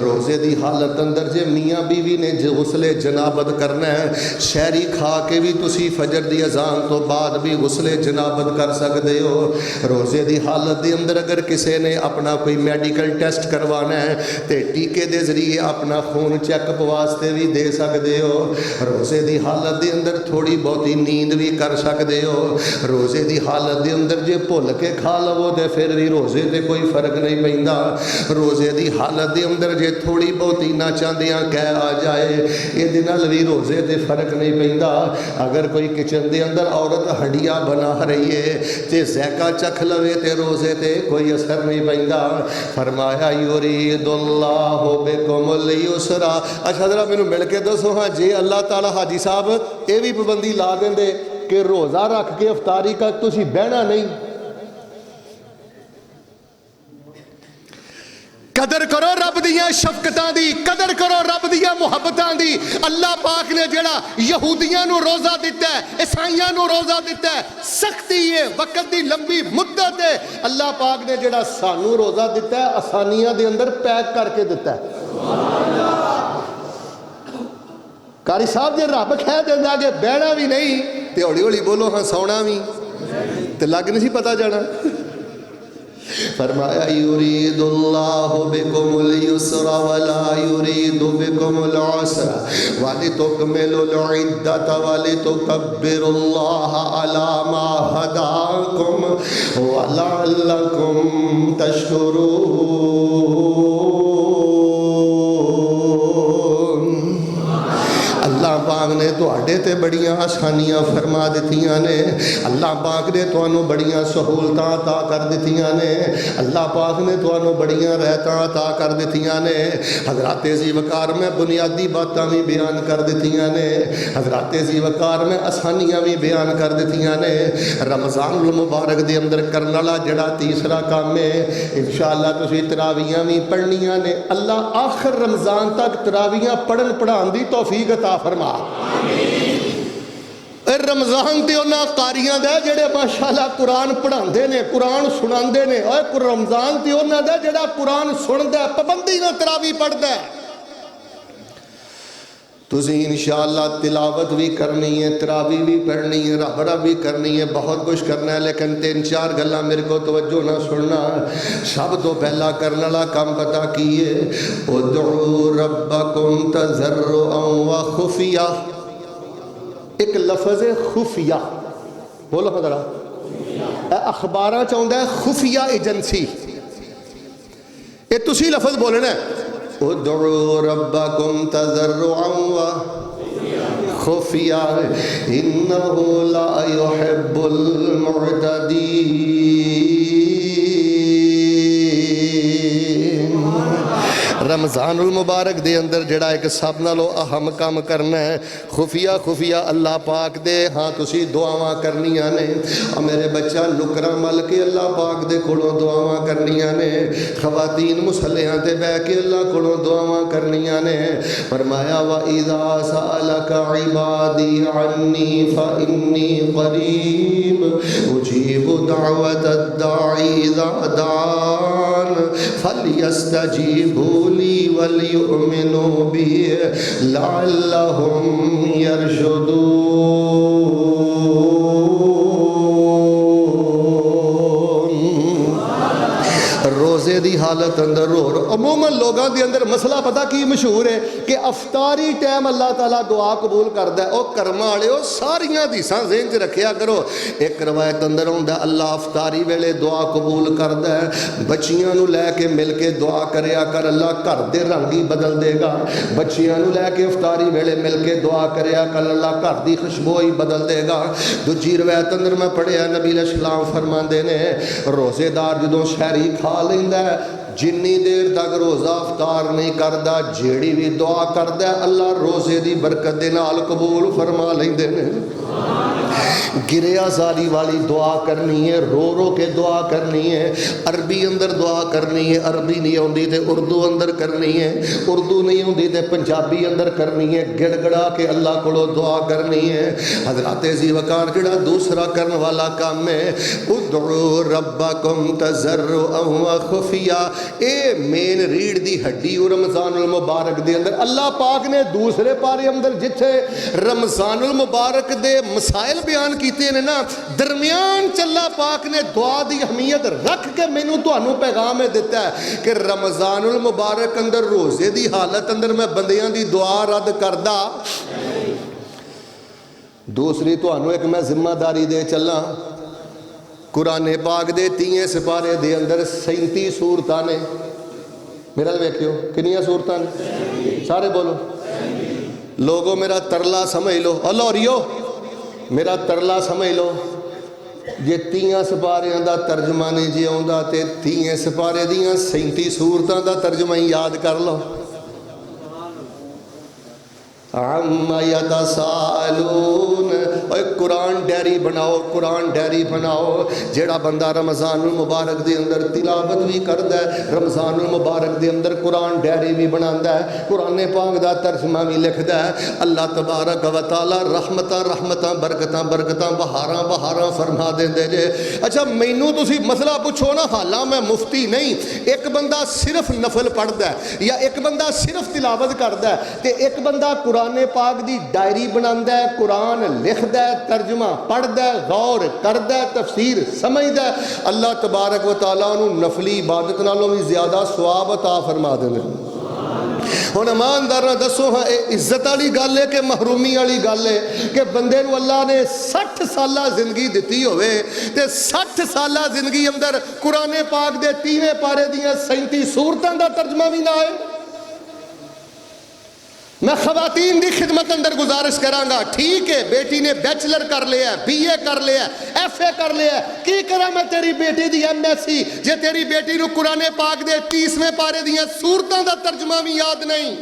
روزے دی حالت اندر جے میاں بیوی نے غسل جنابت کرنا ہے، شہری کھا کے بھی تسی فجر دی اذان تو بعد بھی غسل جنابت کر سکتے ہو۔ روزے دی حالت دے اندر اگر کسی نے اپنا کوئی میڈیکل ٹیسٹ کروانا ہے تے ٹیکے دے ذریعے اپنا خون چیک اپ واسطے بھی دے سکتے ہو۔ روزے دی حالت دے اندر تھوڑی بہتی نیند بھی کر سکتے ہو۔ روزے دی حالت دے اندر جے بھول کے کھا لو تے پھر بھی روزے تے کوئی فرق نہیں پیندا۔ روزے دی حالت دے اندر جے تھوڑی بہتی نہ چاہدیاں کہہ آ جائے یہ نال بھی روزے تے فرق نہیں پیندا۔ اگر کوئی کچن دے اندر عورت ہڈیاں بنا رہی ہے تے ذائقہ چکھ لوے تے روزے تے کوئی اثر نہیں پیندا۔ فرمایا یرید اللہ بکم اليسر۔ اچھا ذرا مینوں مل کے دسو ہاں جی اللہ تعالی حاجی صاحب یہ بھی پابندی لا دیندے کہ روزہ رکھ کے افطاری کا تسی بہنا نہیں، قدر کرو رب دیاں شفقتاں دی، قدر کرو رب دیاں محبتاں دی۔ اللہ پاک نے جڑا یہودیاں نو روزہ دیتا ہے، عیسائیاں نو روزہ دیتا ہے، سختی ہے، وقت دی لمبی مدت ہے۔ اللہ پاک نے جڑا سانو روزہ دیتا ہے آسانیاں دے اندر پیک کر کے دیتا ہے۔ قاری صاحب جے رب کہہ دیندا کہ بہنا بھی نہیں تے ہولی ہولی بولو ہاں سونا بھی تے لگ نہیں سی پتہ جانا۔ فرمایا یرید اللہ بکم اليسر ولا یرید بکم العسر ولتکملوا العدۃ ولتکبروا اللہ علی ما ہداکم ولعلکم تشکرون۔ اللہ پاک نے تواڈے تے بڑیاں آسانیاں فرما دتیاں نے، اللہ پاک نے تانوں بڑیاں سہولتاں عطا کر دتیاں نے، اللہ پاک نے تانوں بڑیاں رحمتاں عطا کر دتیاں نے۔ حضرات ذی وقار میں بنیادی باتاں بھی بیان کر دتیاں نے، حضرات ذی وقار میں آسانیاں بھی بیان کر دتیاں نے۔ رمضان المبارک دے اندر کرن والا جڑا تیسرا کام ہے انشاءاللہ تسی تراویحاں بھی پڑھنیاں نے۔ اللہ آخر رمضان تک تراویحاں پڑھن پڑھان دی توفیق عطا فرما۔ رمضان تے انہاں قاریاں دے جڑے ماشاءاللہ قرآن پڑھاندے نے، قرآن سناندے نے، اور رمضان تے انہاں دے جڑا قرآن سندا ہے، پابندی نال تراویح پڑھدا ہے۔ تسی انشاءاللہ تلاوت بھی کرنی ہے، تراویح بھی پڑھنی ہے، رہبرہ بھی کرنی ہے، بہت کچھ کرنا ہے، لیکن 3-4 گلاں میرے کو توجہ نہ سننا۔ سب تو پہلا کرنے والا کام پتہ کیے، ادعوا ربکم تضرعا وخفیہ۔ ایک لفظ ہے خفیہ، بولو حضرات، اخباراں چاہتا ہے خفیہ ایجنسی، یہ تسی لفظ بولنا ہے، ادعوا ربکم تضرعا وخفیہ انہ لا يحب المعتدین۔ رمضان المبارک دے اندر جڑا ایک سب نالو اہم کام کرنا ہے، خفیہ خفیہ اللہ پاک دے ہاں تسی دعاواں کرنیاں نے۔ اور میرے بچہ لکرا مل کے اللہ پاک دے کھڑوں دعاواں کرنیاں نے، خواتین مسلحاں تے بہ کے اللہ کھڑوں دعاواں کرنیاں نے۔ فرمایا وَإِذَا سَأَلَكَ عِبَادِي عَنِّي فَإِنِّي قَرِيبٌ أُجِيبُ دَعْوَةَ الدَّاعِ إِذَا دَعَانِ فَلْيَسْتَجِيبُوا لِي وَلْيُؤْمِنُوا بِي لَعَلَّهُمْ يَرْشُدُونَ۔ روزے دی حالت اندر رو عموماً لوگاں دی اندر مسئلہ پتہ کی مشہور ہے کہ افطاری ٹائم اللہ تعالیٰ دعا قبول کردا ہے. او کرما والے او ساریاں حدیثاں ذہن چ رکھیا کرو. ایک روایت اندر ہوندا اللہ افطاری ویلے دعا قبول کردا ہے. بچیاں نو لے کے مل کے دعا کریا کر, اللہ گھر دے رنگ ہی بدل دے گا. بچیاں نو لے کے افطاری ویلے مل کے دعا کریا کر, اللہ گھر دی خوشبو ہی بدل دے گا. دوجی روایت اندر میں پڑھیا نبی علیہ السلام فرماندے نے روزے دار جدوں شہری کھا لیندا ہے جنی دیر تک روزہ افطار نہیں کردا جیڑی بھی دعا کردا ہے اللہ روزے دی برکت دے نال قبول فرما لیندے نے. گریا زاری والی دعا کرنی ہے, رو رو کے دعا کرنی ہے. عربی اندر دعا کرنی ہے, عربی نہیں ہوندی تے اردو اندر کرنی ہے, اردو نہیں ہوندی تے پنجابی اندر کرنی ہے. گڑ گڑا کے اللہ کو دعا کرنی ہے. حضرات ذی وقار جڑا دوسرا کرن والا کام ہے ادعو ربکم تضرعا وخفیا, اے مین ریڑھ دی ہڈی رمضان المبارک دے اندر اللہ پاک نے دوسرے پارے اندر جتھے رمضان المبارک دے مسائل بیان کیتے ہیں نا, درمیان چلا پاک نے دعا دی اہمیت رکھ کے مینوں تانوں پیغام دیتا ہے کہ رمضان المبارک اندر روزے دی حالت اندر میں بندیاں دی دعا رد کردا. دوسری تانوں ایک میں ذمہ داری دے چلا, قرآن پاک دے 3 سپارے دے اندر 37 سورتاں نے. میرا ویکھیو کنیاں سورتاں نے, سارے بولو. لوگوں میرا ترلا سمجھ لو, لوریو میرا ترلا سمجھ لو, جے 3 سپاریاں دا ترجمہ نہیں جی آندا تے 3 سپارے دیاں 37 سورتاں دا ترجمہ ہی یاد کر لو. عَمَّ يَتَسَاءَلُونَ, اے قرآن ڈیری بناؤ, قرآن ڈیری بناؤ. جیڑا بندہ رمضان المبارک دے اندر تلاوت بھی کردا ہے, رمضان المبارک دے اندر قرآن ڈیری بھی بناندا ہے, قرآن پاک دا ترجمہ بھی لکھدا ہے, اللہ تبارک و تعالی رحمتاں رحمتاں برکتاں برکتاں بہاراں بہاراں فرما دیندے جے. اچھا مینوں تسی مسئلہ پوچھو نا, حالاں میں مفتی نہیں, ایک بندہ صرف نفل پڑھدا ہے یا ایک بندہ صرف تلاوت کردا ہے تے ایک بندہ قرآن پاک دی ڈائری بناندا ہے, قرآن لکھدا ہے, ترجمہ پڑھدا ہے, غور کردا ہے, تفسیر سمجھدا ہے, اللہ تبارک و تعالیٰ انہوں نفلی عبادت نالوں بھی زیادہ ثواب عطا فرما دینے. ہن ایماندار دسو ہاں اے عزت والی گل ہے کہ محرومی والی گل ہے کہ بندے نو اللہ نے 60 سالہ زندگی دتی ہوئے تے 60 سالہ زندگی اندر قرآن پاک دے 3 پارے دیاں 37 سورتاں دا ترجمہ بھی نہ آئے. میں خواتین دی خدمت اندر گزارش کراں گا, ٹھیک ہے بیٹی نے بیچلر کر لیا, بی اے کر لیا, ایف اے کر لیا, کی کرا میں تیری بیٹی دی ایم ایس سی جے تیری بیٹی نو قرآن پاک دے 30ویں پارے دیاں سورتاں دا ترجمہ بھی یاد نہیں.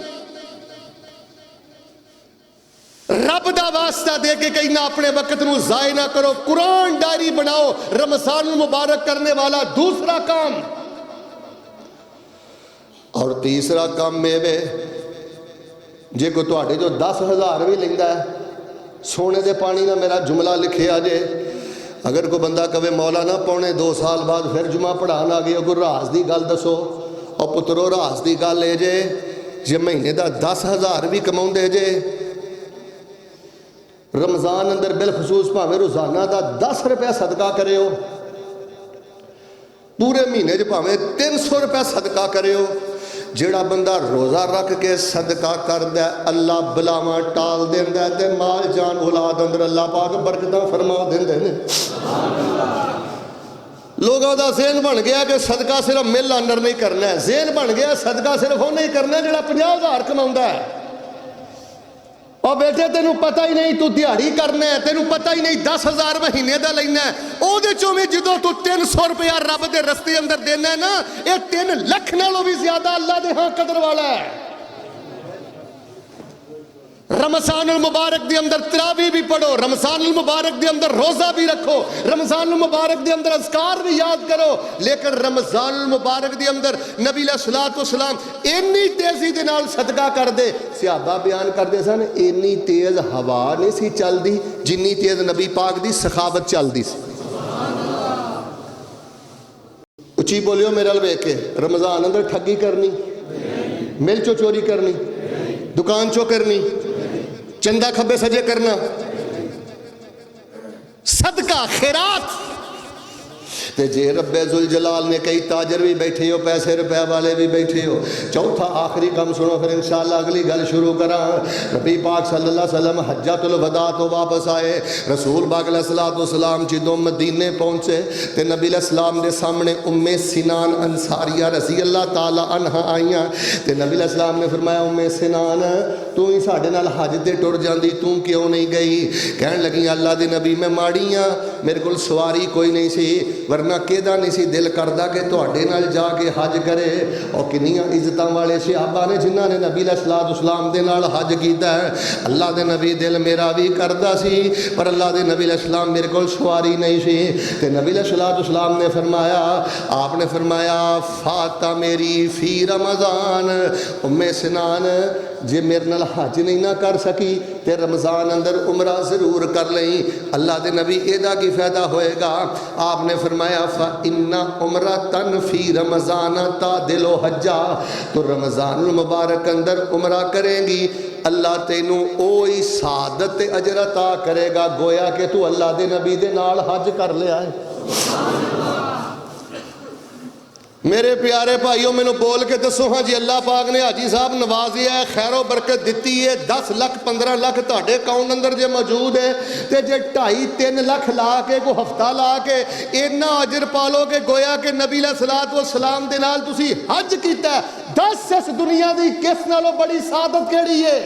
رب دا واسطہ دے کے کہیں نہ اپنے وقت نو ضائع نہ کرو, قرآن ڈائری بناؤ. رمضان المبارک کرنے والا دوسرا کام. اور تیسرا کام میں جے کو تواڈے جو 10,000 بھی لیندا ہے سونے دے پانی نہ میرا جملہ لکھے آ جے. اگر کوئی بندہ کہے مولانا 2.25 سال بعد پھر جمعہ پڑھان آ گیا, کوئی راز دی گل دسو. اور پترو راز دی گل اے جے مہینے دا 10,000 بھی کماؤندے جے, رمضان اندر بالخصوص بھاویں روزانہ دا 10 روپے صدقہ کرے ہو, پورے مہینے چ بھاویں 300 روپے صدقہ کرے ہو, جیڑا بندہ روزہ رکھ کے صدقہ کردا ہے اللہ بلاواں ٹال دیندا ہے تے مال جان اولاد اندر اللہ پاک برکتاں فرما دیندے نے. لوگوں دا ذہن بن گیا کہ صدقہ صرف مل اندر نہیں کرنا ہے, ذہن بن گیا صدقہ صرف وہ نہیں کرنا ہے جڑا 50,000 کماوندا ہے. اور بیٹے تینوں پتہ ہی نہیں تو دیہڑی کرنا ہے, تینوں پتہ ہی نہیں 10,000 مہینے دا لینا ہے, او دے چوں بھی جدوں تو 300 روپیہ رب دے رستے اندر دینا ہے نا, اے 3 لکھ نالوں بھی زیادہ اللہ دے ہاں قدر والا ہے. رمضان المبارک دے اندر تراویح بھی پڑھو, رمضان المبارک دے اندر روزہ بھی رکھو, رمضان المبارک دے اندر اذکار بھی یاد کرو, لیکن رمضان المبارک دے اندر نبی علیہ الصلوۃ والسلام اتنی تیزی دے نال صدقہ کر دے. صحابہ بیان کردے سن اتنی تیز ہوا نہیں سی چل دی جنی تیز نبی پاک دی سخاوت چل دی سی. اچھی بولیو میرے ال ویکھ کے, رمضان اندر ٹھگی کرنی, مل چو چوری کرنی, دکان چو کرنی, چندہ کھبے سجے کرنا, صدقہ خیرات تے جے رب ذوالجلال نے کئی تاجر بھی بیٹھے ہو پیسے روپے والے بھی بیٹھے ہو چوتھا آخری کم سنو پھر انشاءاللہ اگلی گل شروع کراں نبی پاک صلی اللہ علیہ وسلم حجۃ الوداع تو واپس آئے رسول پاک علیہ الصلوۃ والسلام جدوں مدینے پہنچے تے نبی علیہ السلام دے سامنے ام سنان انصاریہ رضی اللہ تعالی عنہا آئیاں تے نبی علیہ السلام نے فرمایا ام سنان تو ہی ساڈے نال حج تے ٹر جاندی تو کیوں نہیں گئی کہن لگی اللہ دے نبی میں ماڑی ہاں میرے کول سواری کوئی نہیں سی ورنہ کہدا نہیں سی دل کردا کہ تواڈے نال جا کے حج کرے اور کنیاں عزتاں والے صحابہ نے جنہاں نے نبی علیہ الصلوۃ والسلام دے نال حج کیتا ہے اللہ دے نبی دل میرا بھی کردا سی پر اللہ دے نبی علیہ السلام میرے کول سواری نہیں سی تے نبی علیہ الصلوۃ والسلام نے فرمایا آپ نے فرمایا فاتا میری فی رمضان ام سنان جے میرے نال حج نہیں نہ کر سکی تے رمضان اندر عمرہ ضرور کر لیں اللہ دے نبی ایدا کی فائدہ ہوئے گا آپ نے فرمایا فَإِنَّ عُمْرَةً فِي رَمَضَانَ تَعْدِلُ حَجًّا تو رمضان المبارک اندر عمرہ کریں گی اللہ تینوں اوہی سعادت اجر عطا کرے گا گویا کہ تو اللہ دے نبی دے نال حج کر لیا ہے میرے پیارے بھائیوں میں بول کے دسو ہاں جی اللہ پاک نے حاجی صاحب نوازیا ہے خیر و برکت دیتی ہے 10 لاکھ 15 لاکھ تہاڈے اکاؤنٹ اندر جے موجود ہے تے جے 2.5-3 لاکھ لا کے کو ہفتہ لا کے اینا اجر پالو کہ گویا کہ نبی علیہ الصلوۃ والسلام دے نال تسی حج کیتا ہے 10 اس دنیا دی کس نالوں بڑی سعادت کیڑی ہے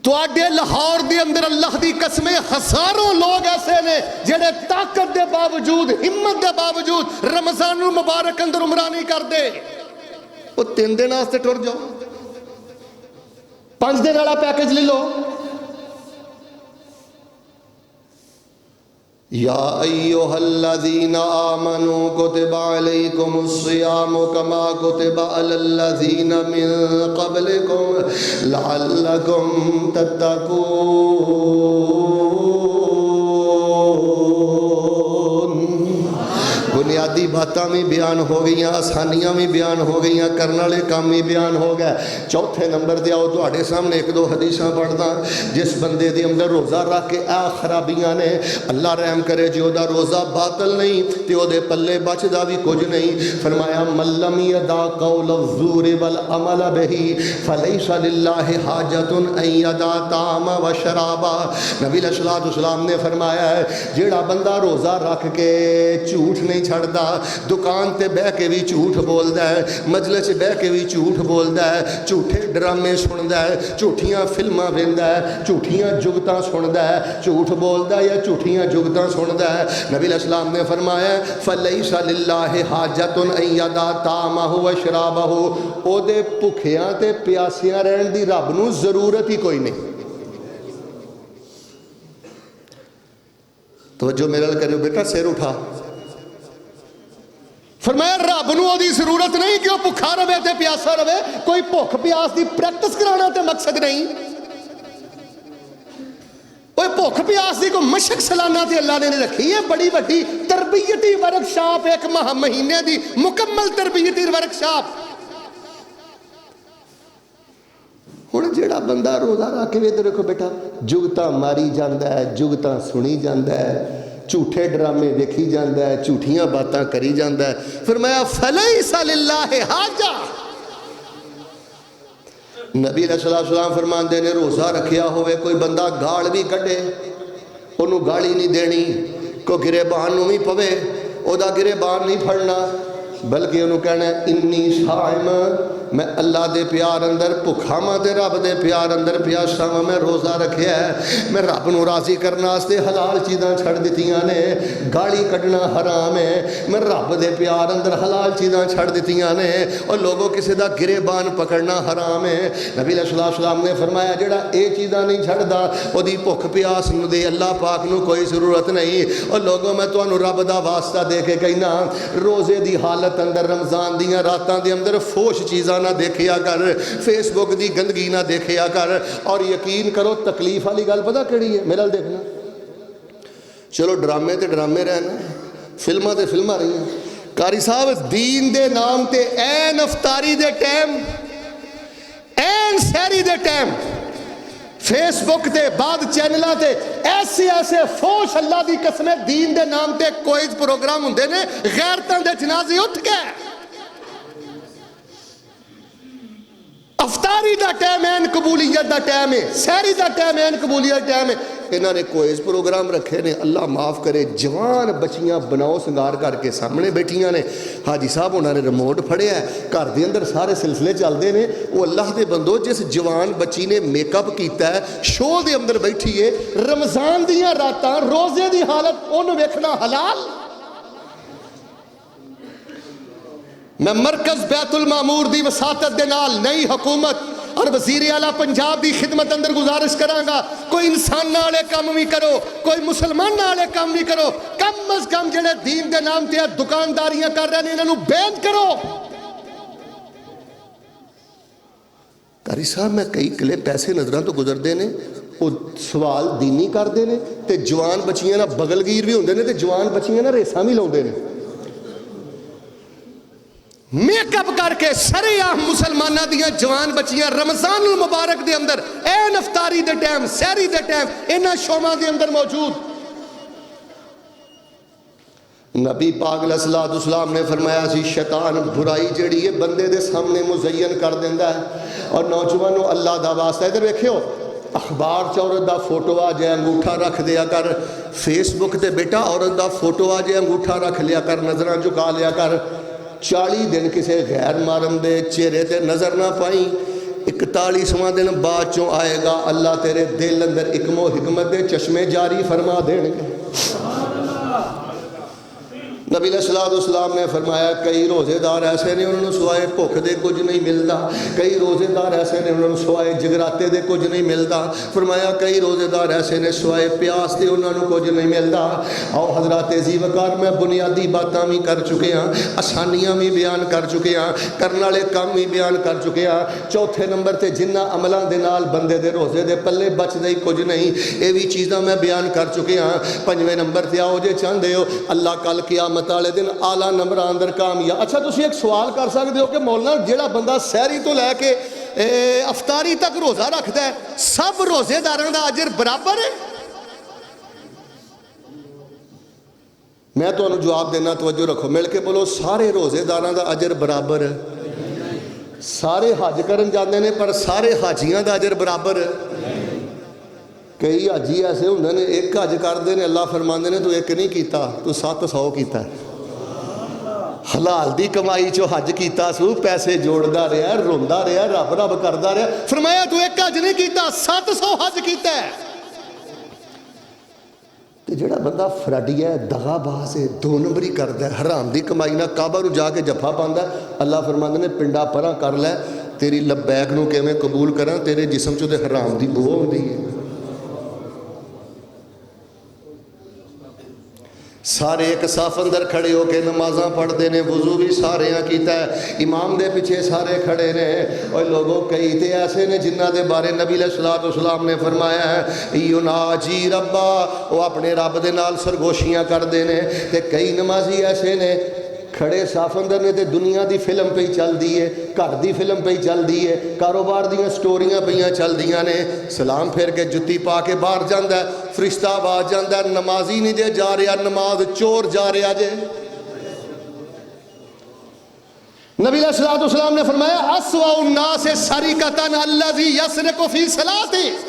تو آڈے لاہور دے اندر اللہ دی قسمیں ہزاروں لوگ ایسے نے جنہیں طاقت دے باوجود ہمت دے باوجود رمضان المبارک اندر عمرہ نہیں کر دے وہ 3 دن آستے ٹر جاؤ 5 دن والا پیکج لے لو یا ایوہا الذین آمنوا کتب علیکم الصیام کما کتب علی الذین من قبلکم لعلکم تتقون بنیادی باتاں بھی بیان ہو گئی آسانیاں بھی بیان ہو گئی کرنے والے کام بھی بیان ہو گئے چوتھے نمبر دے آؤ تواڈے سامنے 1-2 حدیثاں پڑھدا جس بندے دے اندر روزہ رکھ کے خرابیاں نے اللہ رحم کرے جو دا روزہ باطل نہیں تے او دے پلے بچدا بھی کچھ نہیں فرمایا من لم یدع قول الزور والعمل به فلیس للہ حاجۃ ان یدع طعام و شرابا نبی علیہ الصلوۃ والسلام نے فرمایا ہے جیڑا بندہ روزہ رکھ کے جھوٹ نہیں چھڑدا دکان تے بہ کے بھی جھوٹ بولدا ہے مجلس بہ کے بھی جھوٹ بولدا ہے جھوٹے ڈرامے سندا ہے جھوٹیاں فلماں ویندا ہے جھوٹیاں جگتاں سندا ہے جھوٹ بولدا ہے یا جھوٹیاں جگتاں سندا ہے نبی علیہ السلام نے فرمایا فلیس للہ حاجۃ ان یدع طعامہ و شرابہ او دے بھکھیاں تے پیاسیاں رہن دی رب نو ضرورت ہی کوئی نہیں توجہ میرے لئے کرو بیٹا سیر اٹھا فرمایا رب نو دی ضرورت نہیں کہ وہ بھکھا رہے تے پیاسا رہے کوئی بھوک پیاس دی پریکٹس کرانا تے مقصد نہیں کوئی بھوک پیاس دی کوئی مشق سالانہ تے اللہ نے رکھی ہے بڑی بڑی تربیتی ورکشاپ 1 مہینے دی مکمل تربیتی ورکشاپ ہن جیڑا بندہ روزہ رکھ کے ادھر دیکھو بیٹا جگتاں ماری جاندا ہے جگتاں سنی جاندا ہے جھوٹے ڈرامے دیکھی جاندا ہے جھوٹیاں باتاں کری جاندا ہے فرمایا فلیس للہ حاجہ نبی علیہ السلام فرماندے نے روزہ رکھیا ہوئے کوئی بندہ گال بھی کڈے انہوں گالی نہیں دینی کوئی گریبان نو بھی پوے او دا گریبان نہیں پھڑنا بلکہ انہوں کہنا ہے انی صائم میں اللہ دے پیار اندر بھکھا ماں تے رب دے پیار اندر پیاسا ماں میں روزہ رکھیا ہے میں رب نو راضی کرنا واسطے حلال چیزاں چھڑ دتیاں نے گالی کڈنا حرام ہے میں رب دے پیار اندر حلال چیزاں چھڑ دتیاں نے اور لوگوں کسی دا گریبان پکڑنا حرام ہے نبی علیہ السلام نے فرمایا جڑا اے چیزاں نہیں چھڑدا او دی بھوک پیاس نو دے اللہ پاک نو کوئی ضرورت نہیں اور لوگوں میں تانوں رب دا واسطہ دے کے کہنا روزے دی حالت اندر رمضان دیاں راتاں دے اندر فوش چیزاں نہ دیکھیا کر فیس بک دی گندگی نہ دیکھیا کر اور یقین کرو تکلیف والی گل پتہ کیڑی ہے میرا دیکھنا چلو ڈرامے تے ڈرامے رہنا فلماں تے فلماں رہی ہیں قاری صاحب دین دے نام تے این افطاری دے ٹائم این سحری دے ٹائم فیس بک تے بعد چینلاں تے ایسے ایسے فوش اللہ دی قسم دین دے نام تے کوئی پروگرام ہوندے نے غیرتاں دے جنازے اٹھ گئے. افطاری دا ٹائم ہے قبولیت دا ٹائم ہے, سحری دا ٹائم ہے قبولیت دا ٹائم ہے. انہوں نے کوئز پروگرام رکھے نے, اللہ معاف کرے جوان بچیاں بناؤ سنگار کر کے سامنے بیٹھیاں نے. حاجی صاحب انہوں نے ریموٹ پھڑیا ہے, گھر دے اندر سارے سلسلے چلتے ہیں. وہ اللہ دے بندو جس جوان بچی نے میک اپ کیتا ہے شو دے اندر بیٹھی ہے, رمضان دیاں راتاں روزے دی حالت انہوں ویکھنا حلال. میں مرکز بیت المعمور دی وساطت دے نال نئی حکومت اور وزیر اعلیٰ پنجاب دی خدمت اندر گزارش کراں گا, کوئی انسان نالے کام بھی کرو, کوئی مسلمان نالے کام بھی کرو, کم از کم جڑے دین دے نام تے دکانداریاں کر رہے ہیں انہوں بین کرو. قاری صاحب میں کئی کلے پیسے نظراں تو گزردے نے, وہ سوال دینی کردے نے تے جوان بچیاں نہ بغل گیر بھی ہوندے نے تے جوان بچیاں نہ ریساں بھی لاؤندے نے. میک اپ کر کے سریعام مسلمانہ دیاں جوان بچیاں رمضان المبارک دے اندر این افطاری دے ٹائم سحری دے ٹائم انہاں شوما دے اندر موجود. نبی پاک علیہ الصلوۃ والسلام نے فرمایا سی شیطان برائی جڑی ہے بندے دے سامنے مزین کر دیندا ہے. اور نوجوانوں اللہ دا واسطہ ادھر ویکھیو, اخبار چ عورت دا فوٹو آ جائے انگوٹھا رکھ دیا کر, فیس بک تے بیٹا عورت دا فوٹو آ جائے انگوٹھا رکھ لیا کر, نظراں جھکا لیا کر. 40 دن کسے غیر محرم دے چہرے تے نظر نہ پائیں, 41واں دن بعد چوں آئے گا اللہ تیرے دل اندر حکم و حکمت دے چشمے جاری فرما دیں گے. نبی علیہ السلام نے فرمایا کئی روزے دار ایسے نے انہوں نے سوائے بھوک دے کچھ نہیں ملتا, کئی روزے دار ایسے نے انہوں نے سوائے جگراتے دے کچھ نہیں ملتا. فرمایا کئی روزے دار ایسے نے سوائے پیاس دے انہوں نے کچھ نہیں ملتا. اور حضرات ذی وقار میں بنیادی باتاں بھی کر چکے ہیں, آسانیاں بھی بیان کر چکے ہیں, کرنے والے کام بھی بیان کر چکے ہیں. چوتھے نمبر تے جنہ عملاں دے نال بندے دے روزے دے پلے بچدے کچھ نہیں, یہ بھی چیزاں میں بیان کر چکے ہیں. 5ویں نمبر تے آؤ جے چاہندے ہو اللہ کل قیامت والے دن اعلیٰ نمبر اندر کامیاب. اچھا تسی ایک سوال کر سکتے ہو کہ مولانا جیڑا بندہ سحری تو لے کے افطاری تک روزہ رکھتا ہے سب روزے داراں دا اجر برابر ہے؟ میں تو انہوں جواب دینا, توجہ رکھو, مل کے بولو, سارے روزے داراں دا اجر برابر ہے. سارے حج کرن جاندے نے پر سارے حاجیاں دا اجر برابر ہے. کئی حاجی ایسے ہوندے نے ایک حج کردے نے اللہ فرماندے نے تو ایک نہیں کیتا تو 700 کیتا ہے. حلال دی کمائی چو حج کیتا سو, پیسے جوڑدا رہا, روندا رہا, رب رب کردا رہا. فرمایا تو ایک حج نہیں کیتا 700 حج کیتا ہے. تے جڑا بندہ فراڈی ہے, دغا باز ہے, 2 نمبری کردا ہے, حرام دی کمائی نہ کعبہ نو جا کے جفا پاندا ہے, اللہ فرماندے نے پنڈا پراں کر لے, تیری لبیک نو کیویں قبول کراں, تیرے جسم چوں تے حرام دی بو ہوندی ہے. سارے ایک صاف اندر کھڑے ہو کے نمازاں پڑھتے ہیں, وضو بھی سارے کیتا ہے, امام دے پیچھے سارے کھڑے نے. اور لوگوں کئی تے ایسے نے جنہ دے بارے نبی علیہ الصلوۃ والسلام نے فرمایا ہے یوناجی ربا, وہ اپنے رب دے نال سرگوشیاں کردے نے. تے کئی نمازی ایسے نے کھڑے صاف اندر نے تے دنیا دی فلم پہ چل دی ہے, گھر دی فلم پہ چل دی ہے, کاروبار دیاں سٹوریاں پہ چل دیاں نے. سلام پھر کے جتی پا کے باہر جاندا ہے, فرشتہ آواز جاندا ہے نمازی نہیں جے جا رہا, نماز چور جا رہا جے. نبی علیہ الصلوۃ والسلام نے فرمایا اسوأ الناس سرقۃ الذی یسرق فی صلاۃہ.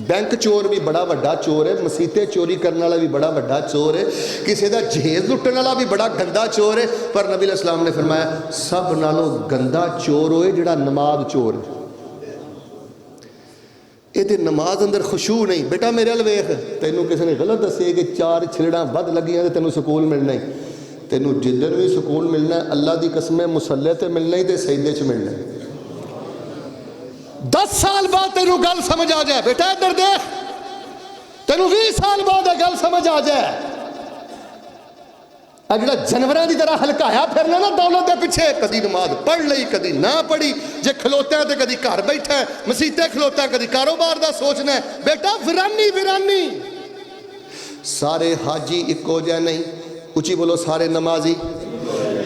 بینک چور بھی بڑا وڈا چور ہے, مسیتے چوری کرنے والا بھی بڑا وڈا چور ہے, کسی دا جہیز لٹن والا بھی بڑا گندا چور ہے. پر نبی علیہ السلام نے فرمایا سب نالوں گندا چور ہوئے جڑا نماز چور ہے. یہ تے نماز اندر خشوع نہیں. بیٹا میرے ال ویکھ, تینوں کسی نے غلط دسے کہ 4 چھلڑاں ود لگیاں تے تینوں سکون ملنا ہے. تینوں جدن بھی سکون ملنا ہے اللہ دی قسم مصلی تے ملنا ہی تے سجدے چ ملنا ہے. 10 سال بعد تینوں گل سمجھ آ جائے, بیٹا ادھر دیکھ, تینوں 20 سال بعد گل سمجھ آ جائے. اگلا جنوراں دی طرح ہلکایا پھرنا نا دولت دے پیچھے, کدی نماز پڑھ لئی کدی نہ پڑھی, جے کھلوتے ہیں تے کدی گھر بیٹھا ہے, مسیتے کھلوتا ہے کدی کاروبار دا سوچنا ہے. بیٹا ویرانی ویرانی. سارے حاجی اکو جے نہیں, اچھی بولو سارے نمازی.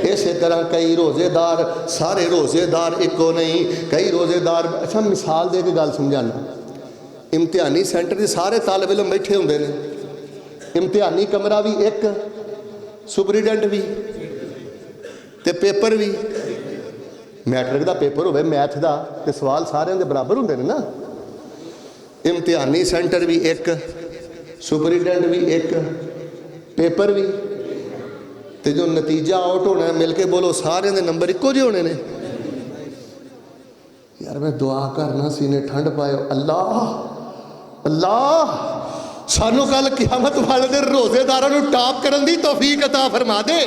اسی طرح کئی روزے دار, سارے روزے دار ایکو نہیں, کئی روزے دار. اچھا مثال دے کے گل سمجھانا, امتحانی سینٹر ਦੇ ਸਾਰੇ ਤਾਲਬ ਇਲਮ ਬੈਠੇ ਹੁੰਦੇ ਨੇ, ਇਮਤਿਹਾਨੀ ਕਮਰਾ ਵੀ ਇੱਕ, ਸੁਪਰੀਡੈਂਟ ਵੀ ਤੇ ਪੇਪਰ ਵੀ। ਮੈਟ੍ਰਿਕ ਦਾ ਪੇਪਰ ਹੋਵੇ ਮੈਥ ਦਾ ਤੇ ਸਵਾਲ ਸਾਰਿਆਂ ਦੇ ਬਰਾਬਰ ਹੁੰਦੇ ਨੇ ਨਾ। ਇਮਤਿਹਾਨੀ ਸੈਂਟਰ ਵੀ ਇੱਕ, ਸੁਪਰੀਡੈਂਟ ਵੀ ਇੱਕ, ਪੇਪਰ ਵੀ, ਤੇ ਜੋ ਨਤੀਜਾ ਆਊਟ ਹੋਣਾ ਮਿਲ ਕੇ ਬੋਲੋ ਸਾਰਿਆਂ ਦੇ ਨੰਬਰ ਇੱਕੋ ਜਿਹੇ ਹੋਣੇ ਨੇ। ਯਾਰ ਮੈਂ ਦੁਆ ਕਰਨਾ ਸੀਨੇ ਠੰਡ ਪਾਇਓ, ਅੱਲਾਹ ਸਾਨੂੰ ਕੱਲ ਕਿਆਮਤ ਵਾਲੇ ਦਿਨ ਰੋਜ਼ੇਦਾਰਾਂ ਨੂੰ ਟਾਪ ਕਰਨ ਦੀ ਤੌਫੀਕ ਅਤਾ ਫਰਮਾ ਦੇ।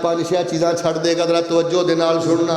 5-6 ਚੀਜ਼ਾਂ ਛੱਡ ਦੇਗਾ। ਜ਼ਰਾ ਤਵੱਜੋ ਦੇ ਨਾਲ ਸੁਣਨਾ।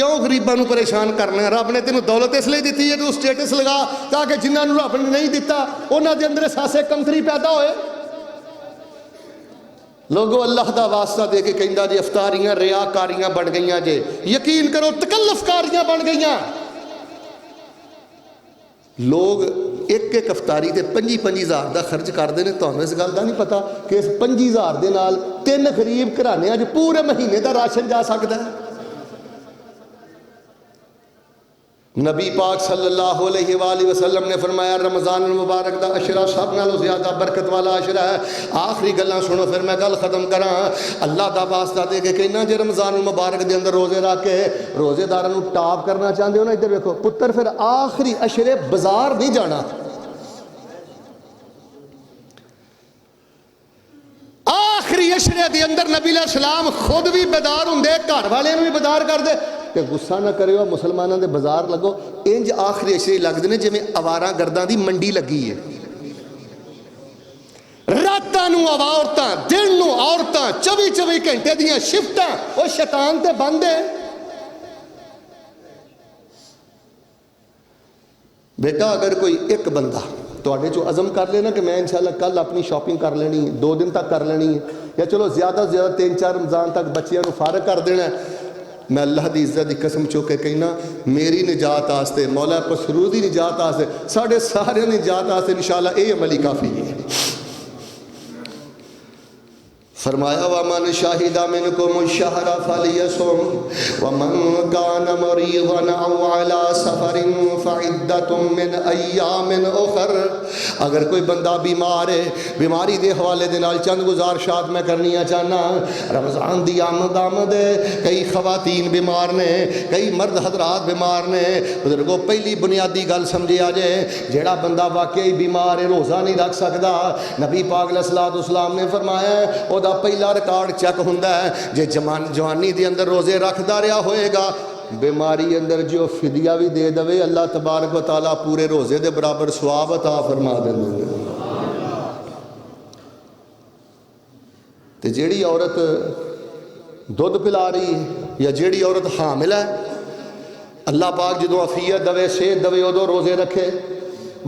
کیوں غریباں نو پریشان کرنا ہے؟ رب نے تینوں دولت اس لیے دیتی ہے تو سٹیٹس لگا تاکہ جنہاں نو رب نے نہیں دیتا انہاں دے اندر احساسے کمتری پیدا ہوئے۔ لوگوں اللہ دا واسطہ دے کے کہندا جی افطاریاں ریاکاریاں بن گئیاں جے، یقین کرو تکلف کاریاں بن گئیاں۔ لوگ ایک ایک افطاری تے 25,000 دا خرچ کردے نے، تانوں اس گل دا نہیں پتا کہ اس 25,000 دے نال 3 غریب گھرانے اج پورے مہینے دا راشن جا سکدا ہے۔ نبی پاک صلی اللہ علیہ وآلہ وسلم نے فرمایا رمضان المبارک دا عشرہ سب نالوں زیادہ برکت والا عشرہ ہے۔ آخری گلاں سنو پھر میں گل ختم کراں۔ اللہ دا واسطہ دے کے کہنا جے رمضان المبارک دے اندر روزے رکھ کے روزے داراں نوں ٹاپ کرنا چاہندے ہو نا، ادھر ویکھو پتر پھر آخری عشرے بازار نہیں جانا، آخری عشرے دے اندر نبی علیہ السلام خود بھی بیدار ہوندے، گھر والے نوں بھی بیدار کر دے کہ غصہ نہ کریو مسلمانوں دے بازار لگو، انج آخری عشرے لگدے نے جویں آواراں گرداں دی منڈی لگی ہے۔ راتاں نوں عورتاں، دن نوں عورتاں، 24 گھنٹے دیاں شفٹاں، وہ شیطان تے بند ہے۔ بیٹا اگر کوئی ایک بندہ تواڈے چوں عزم کر لینا کہ میں انشاءاللہ کل اپنی شاپنگ کر لینی ہے، 2 دن تک کر لینی ہے، یا چلو زیادہ سے زیادہ 3-4 رمضان تک بچیاں نوں فارغ کر دینا ہے، میں اللہ دی عزت دی قسم چو کے کہنا میری نجات آستے، مولا پسرو دی نجات آستے، ساڑھے سارے نجات آستے انشاءاللہ اے عملی کافی ہے۔ فرمایا وَمَنْ شَهِدَ مِنْكُمُ الشَّهْرَ فَلْيَصُمْ وَمَنْ كَانَ مَرِيضًا أَوْ عَلَى سَفَرٍ فَعِدَّةٌ مِّنْ أَيَّامٍ أُخَرَ، اگر کوئی بندہ بیمار ہے، بیماری دے حوالے دے نال چند گزارشات میں کرنیاں چاہنا۔ رمضان دی آمد ہے، کئی خواتین بیمار نے، کئی مرد حضرات بیمار نے۔ بزرگوں پہلی بنیادی گل سمجھے آ جائے، جیڑا بندہ واقعی بیمار ہے روزہ نہیں رکھ سکتا، نبی پاک علیہ السلام نے فرمایا او دا پہلا ریکارڈ چیک ہوندا ہے جے جوانی دے اندر روزے رکھدا رہا ہوئے گا، بیماری اندر جو فدیہ بھی دے دوے اللہ تبارک و تعالیٰ پورے روزے دے برابر ثواب عطا فرما دے۔ تے جیڑی عورت دودھ پلا رہی ہے یا جیڑی عورت حامل ہے، اللہ پاک جدو عافیت دوے صحت دوے ادو روزے رکھے۔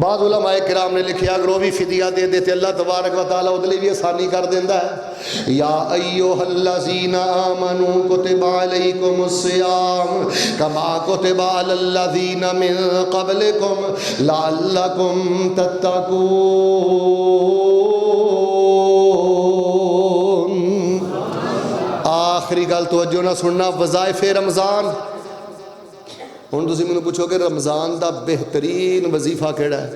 بعض علماء کرام نے لکھیا اگر وہ بھی فدیہ دے دیتے اللہ تبارک و تعالیٰ ادھے بھی آسانی کر دیندہ ہے۔ یا ایوہ الذین آمنوا کتب علیکم الصیام کما کتب علی الذین من قبلکم لعلکم تتقون۔ آخری گل توجہ نہ سننا، وظائف رمضان۔ ہن تسی مینوں پوچھو کہ رمضان دا بہترین وظیفہ کیڑا ہے؟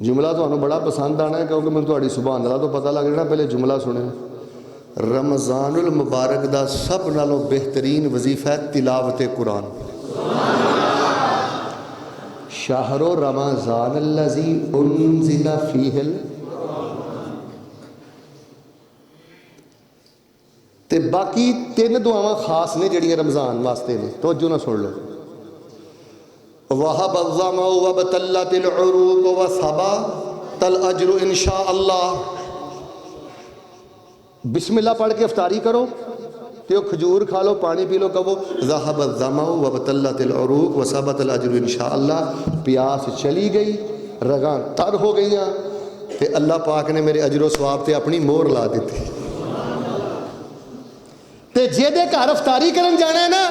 جملہ تو بڑا پسند آنا ہے کیونکہ میں تہاڈی سبحان اللہ تو پتہ لگ جانا، پہلے جملہ سنے۔ رمضان المبارک دا سب نالوں بہترین وظیفہ ہے تلاوت قرآن۔ شہر رمضان الذی انزل فیہ تے باقی 3 دعاواں خاص نے جڑیاں رمضان واسطے نے، توجہ نہ سن لو۔ وَهَبَ الظَّمَأُ وَابْتَلَّتِ الْعُرُوقُ وَثَبَتَ الْأَجْرُ انشاء اللہ۔ بسم اللہ پڑھ کے افطاری کرو تے وہ کھجور کھا لو، پانی پی لو، کہو ذَهَبَ الظَّمَأُ وَابْتَلَّتِ الْعُرُوقُ وَثَبَتَ الْأَجْرُ انشاء اللہ۔ پیاس چلی گئی، رگاں تر ہو گئیاں تے اللہ پاک نے میرے اجر و ثواب تے اپنی مہر لا دیتی۔ تے جے دے گھر افطاری کرن جانا ہے نا،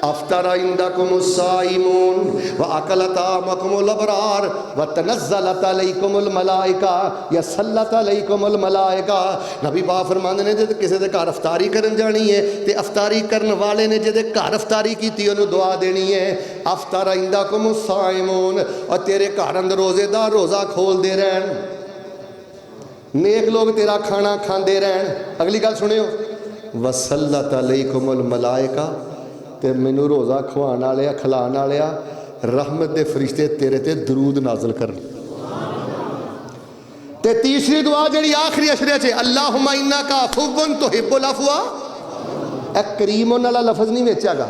افطر عندکم الصائمون واکل طعامکم الابرار وتنزلت علیکم الملائکہ یا صلت علیکم الملائکہ۔ نبی پاک فرماندے نے جے کسی دے گھر افطاری کرن جانی ہے تے افطاری کرن والے نے جے دے گھر افطاری کیتی انہوں دعا دینی ہے، افطر عندکم الصائمون، اور تیرے گھر اندر روزے دار روزہ کھول دے رہن، نیک لوگ تیرا کھانا کھاندے رہن۔ اگلی گل سنیو، وَصَلَّتْ عَلَيْكُمُ الْمَلَائِكَةُ، تے مینوں روزہ کھوان والے کھلان والے رحمت دے فرشتے تیرے تے درود نازل کرن۔ تے تیسری دعا جڑی آخری اشرے چھے، اللہم انک عفو تحب العفو، اے کریم والا لفظ نہیں ویچا گا۔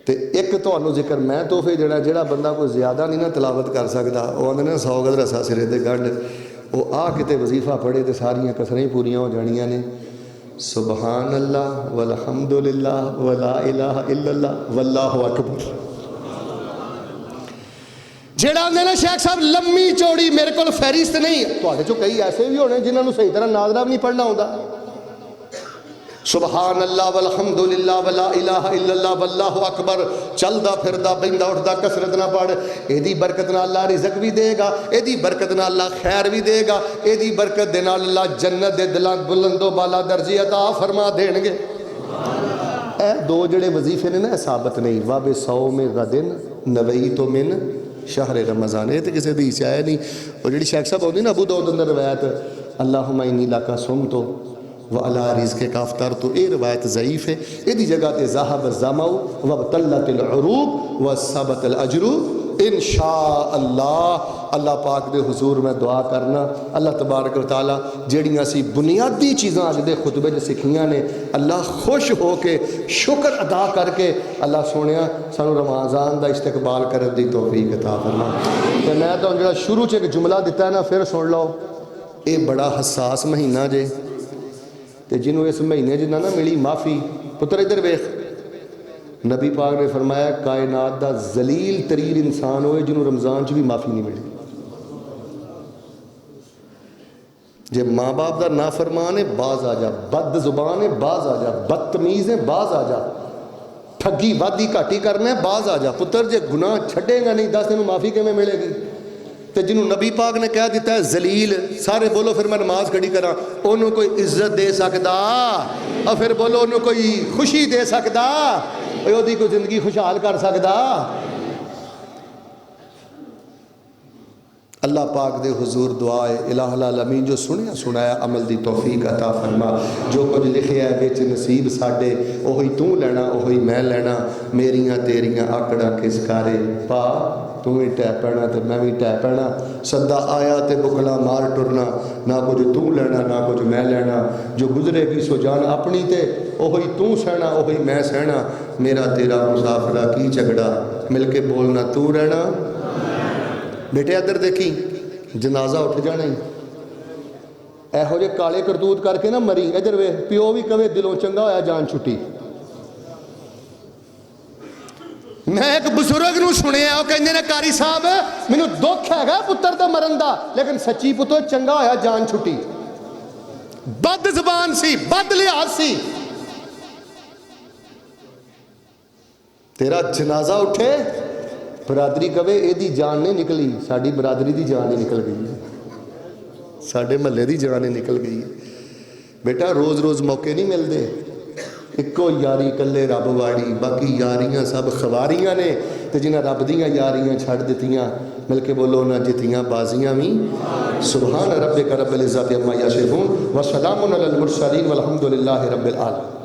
تے ایک تانوں ذکر میں تحفے دینا، جڑا بندہ کوئی زیادہ نہیں نہ تلاوت کر سکدا، وہ آندے نے 100 گز رسا سرے تے گنڈ، وہ آ کتے وظیفہ پڑھے تے ساریاں کسریں پوریاں ہو جانیاں نے۔ سبحان اللہ والحمد للہ ولا الہ الا اللہ واللہ اکبر. جیڑا آندے نا شیخ صاحب لمبی چوڑی میرے کو فہرست نہیں، تواڈے چوں کئی ایسے بھی ہونے جنہاں نوں صحیح طرح ناظرہ بھی نہیں پڑھنا ہوندا. سبحان اللہ والحمد للہ ولا الہ الا اللہ واللہ اکبر چلدا پھردا بیندا اٹھدا کثرت نہ پڑھ، ایدی برکت نال اللہ رزق بھی دے گا، ایدی برکت نال اللہ خیر بھی دے گا، ایدی برکت دے نال اللہ جنت دے دلاں بلند و بالا درجے عطا فرما دین گے. اے دو جڑے وظیفے نے نا ثابت نہیں، واب صوم غدن نویت من شہر رمضان، یہ تو کسی حدیث سے آیا نہیں. اور جڑی شیخ صاحب ہوندی نا ابو داؤد اندر روایت اللہم انی لکا صمتو وعلی رزقک افطرت، یہ روایت ضعیف ہے. یہ دی جگہ تے ذہب الظمأ وابتلت العروق وثبت الاجر انشاء اللہ. اللہ پاک دے حضور میں دعا کرنا اللہ تبارک و تعالی جڑیاں سی بنیادی چیزاں اج دے خطبے وچ سکھیاں نے، اللہ خوش ہو کے شکر ادا کر کے اللہ سونیا سانو رمضان دا استقبال کرن دی توفیق عطا فرما. تے میں تو جڑا شروع چ ایک جملہ دتا ہے نا پھر سن لو، اے بڑا حساس مہینہ جے، تے جنہوں اس مہینے جنہ نہ ملی معافی، پتر ادھر ویخ، نبی پاک نے فرمایا کائنات دا ذلیل ترین انسان ہوئے جنہوں رمضان چ بھی معافی نہیں ملی. جے ماں باپ دا نافرمان ہے باز آ جا، بد زبان ہے باز آ جا، بدتمیز ہے باز آ جا، ٹھگی وادی گھاٹی کرنا ہے باز آ جا. پتر جے گناہ چھڈے گا نہیں دس تینوں معافی کیویں ملے گی؟ تے جنہوں نبی پاک نے کہہ دیتا ہے ذلیل، سارے بولو پھر میں نماز کھڑی کراں، انہوں کوئی عزت دے سکدا؟ اور پھر بولو انہوں کوئی خوشی دے سکدا؟ دی کوئی زندگی خوشحال کر سکدا؟ اللہ پاک دے حضور دعا ہے الہ العالمین جو سنیا سنایا عمل دی توفیق عطا فرما. جو کچھ لکھیا ہے وچ نصیب ساڈے اوہی تو لینا اوہی میں لینا، میریاں تیریاں آکڑاں کس کارے پا تو بھی ٹہ پینا تے میں بھی ٹہ پینا. سدا آیا تے بکلا مار ٹرنا، نہ کچھ تو لینا نہ کچھ میں لینا. جو گزرے گی سو جان اپنی تے اوہی تو سہنا اوہی میں سہنا. میرا تیرا مسافرہ کی جھگڑا مل کے بولنا تو رہنا. بیٹے ادھر دیکھی جنازہ اٹھ جانا ہی ایہو جے کالے کرتوت کر کے نہ مری. ادھر وے پیو بھی کہے دلوں چنگا ہویا جان چھٹی. میں ایک بزرگ نو سنیا وہ کہندے نے قاری صاحب مینوں دکھ ہے پتر دا مرن دا، لیکن سچی پتر چنگا ہویا جان چھٹی. بد زبان سی، بد لحاظ سی. تیرا جنازہ اٹھے برادری کہے اے دی جان نہیں نکلی، ساڈی برادری دی جان نہیں نکل گئی ہے، ساڈے محلے دی جان نہیں نکل گئی ہے. بیٹا روز روز موقع نہیں ملتے. ایکو یاری کلے رب واڑی، باقی یاریاں سب خواریاں نے. تے جنہاں رب دیاں یاریاں چھڑ دتیاں مل کے بولو نہ جتیاں بازیاں بھی. سبحان ربک رب العزت عما یصفون وسلام علی المرسلین والحمد للہ رب العالمین.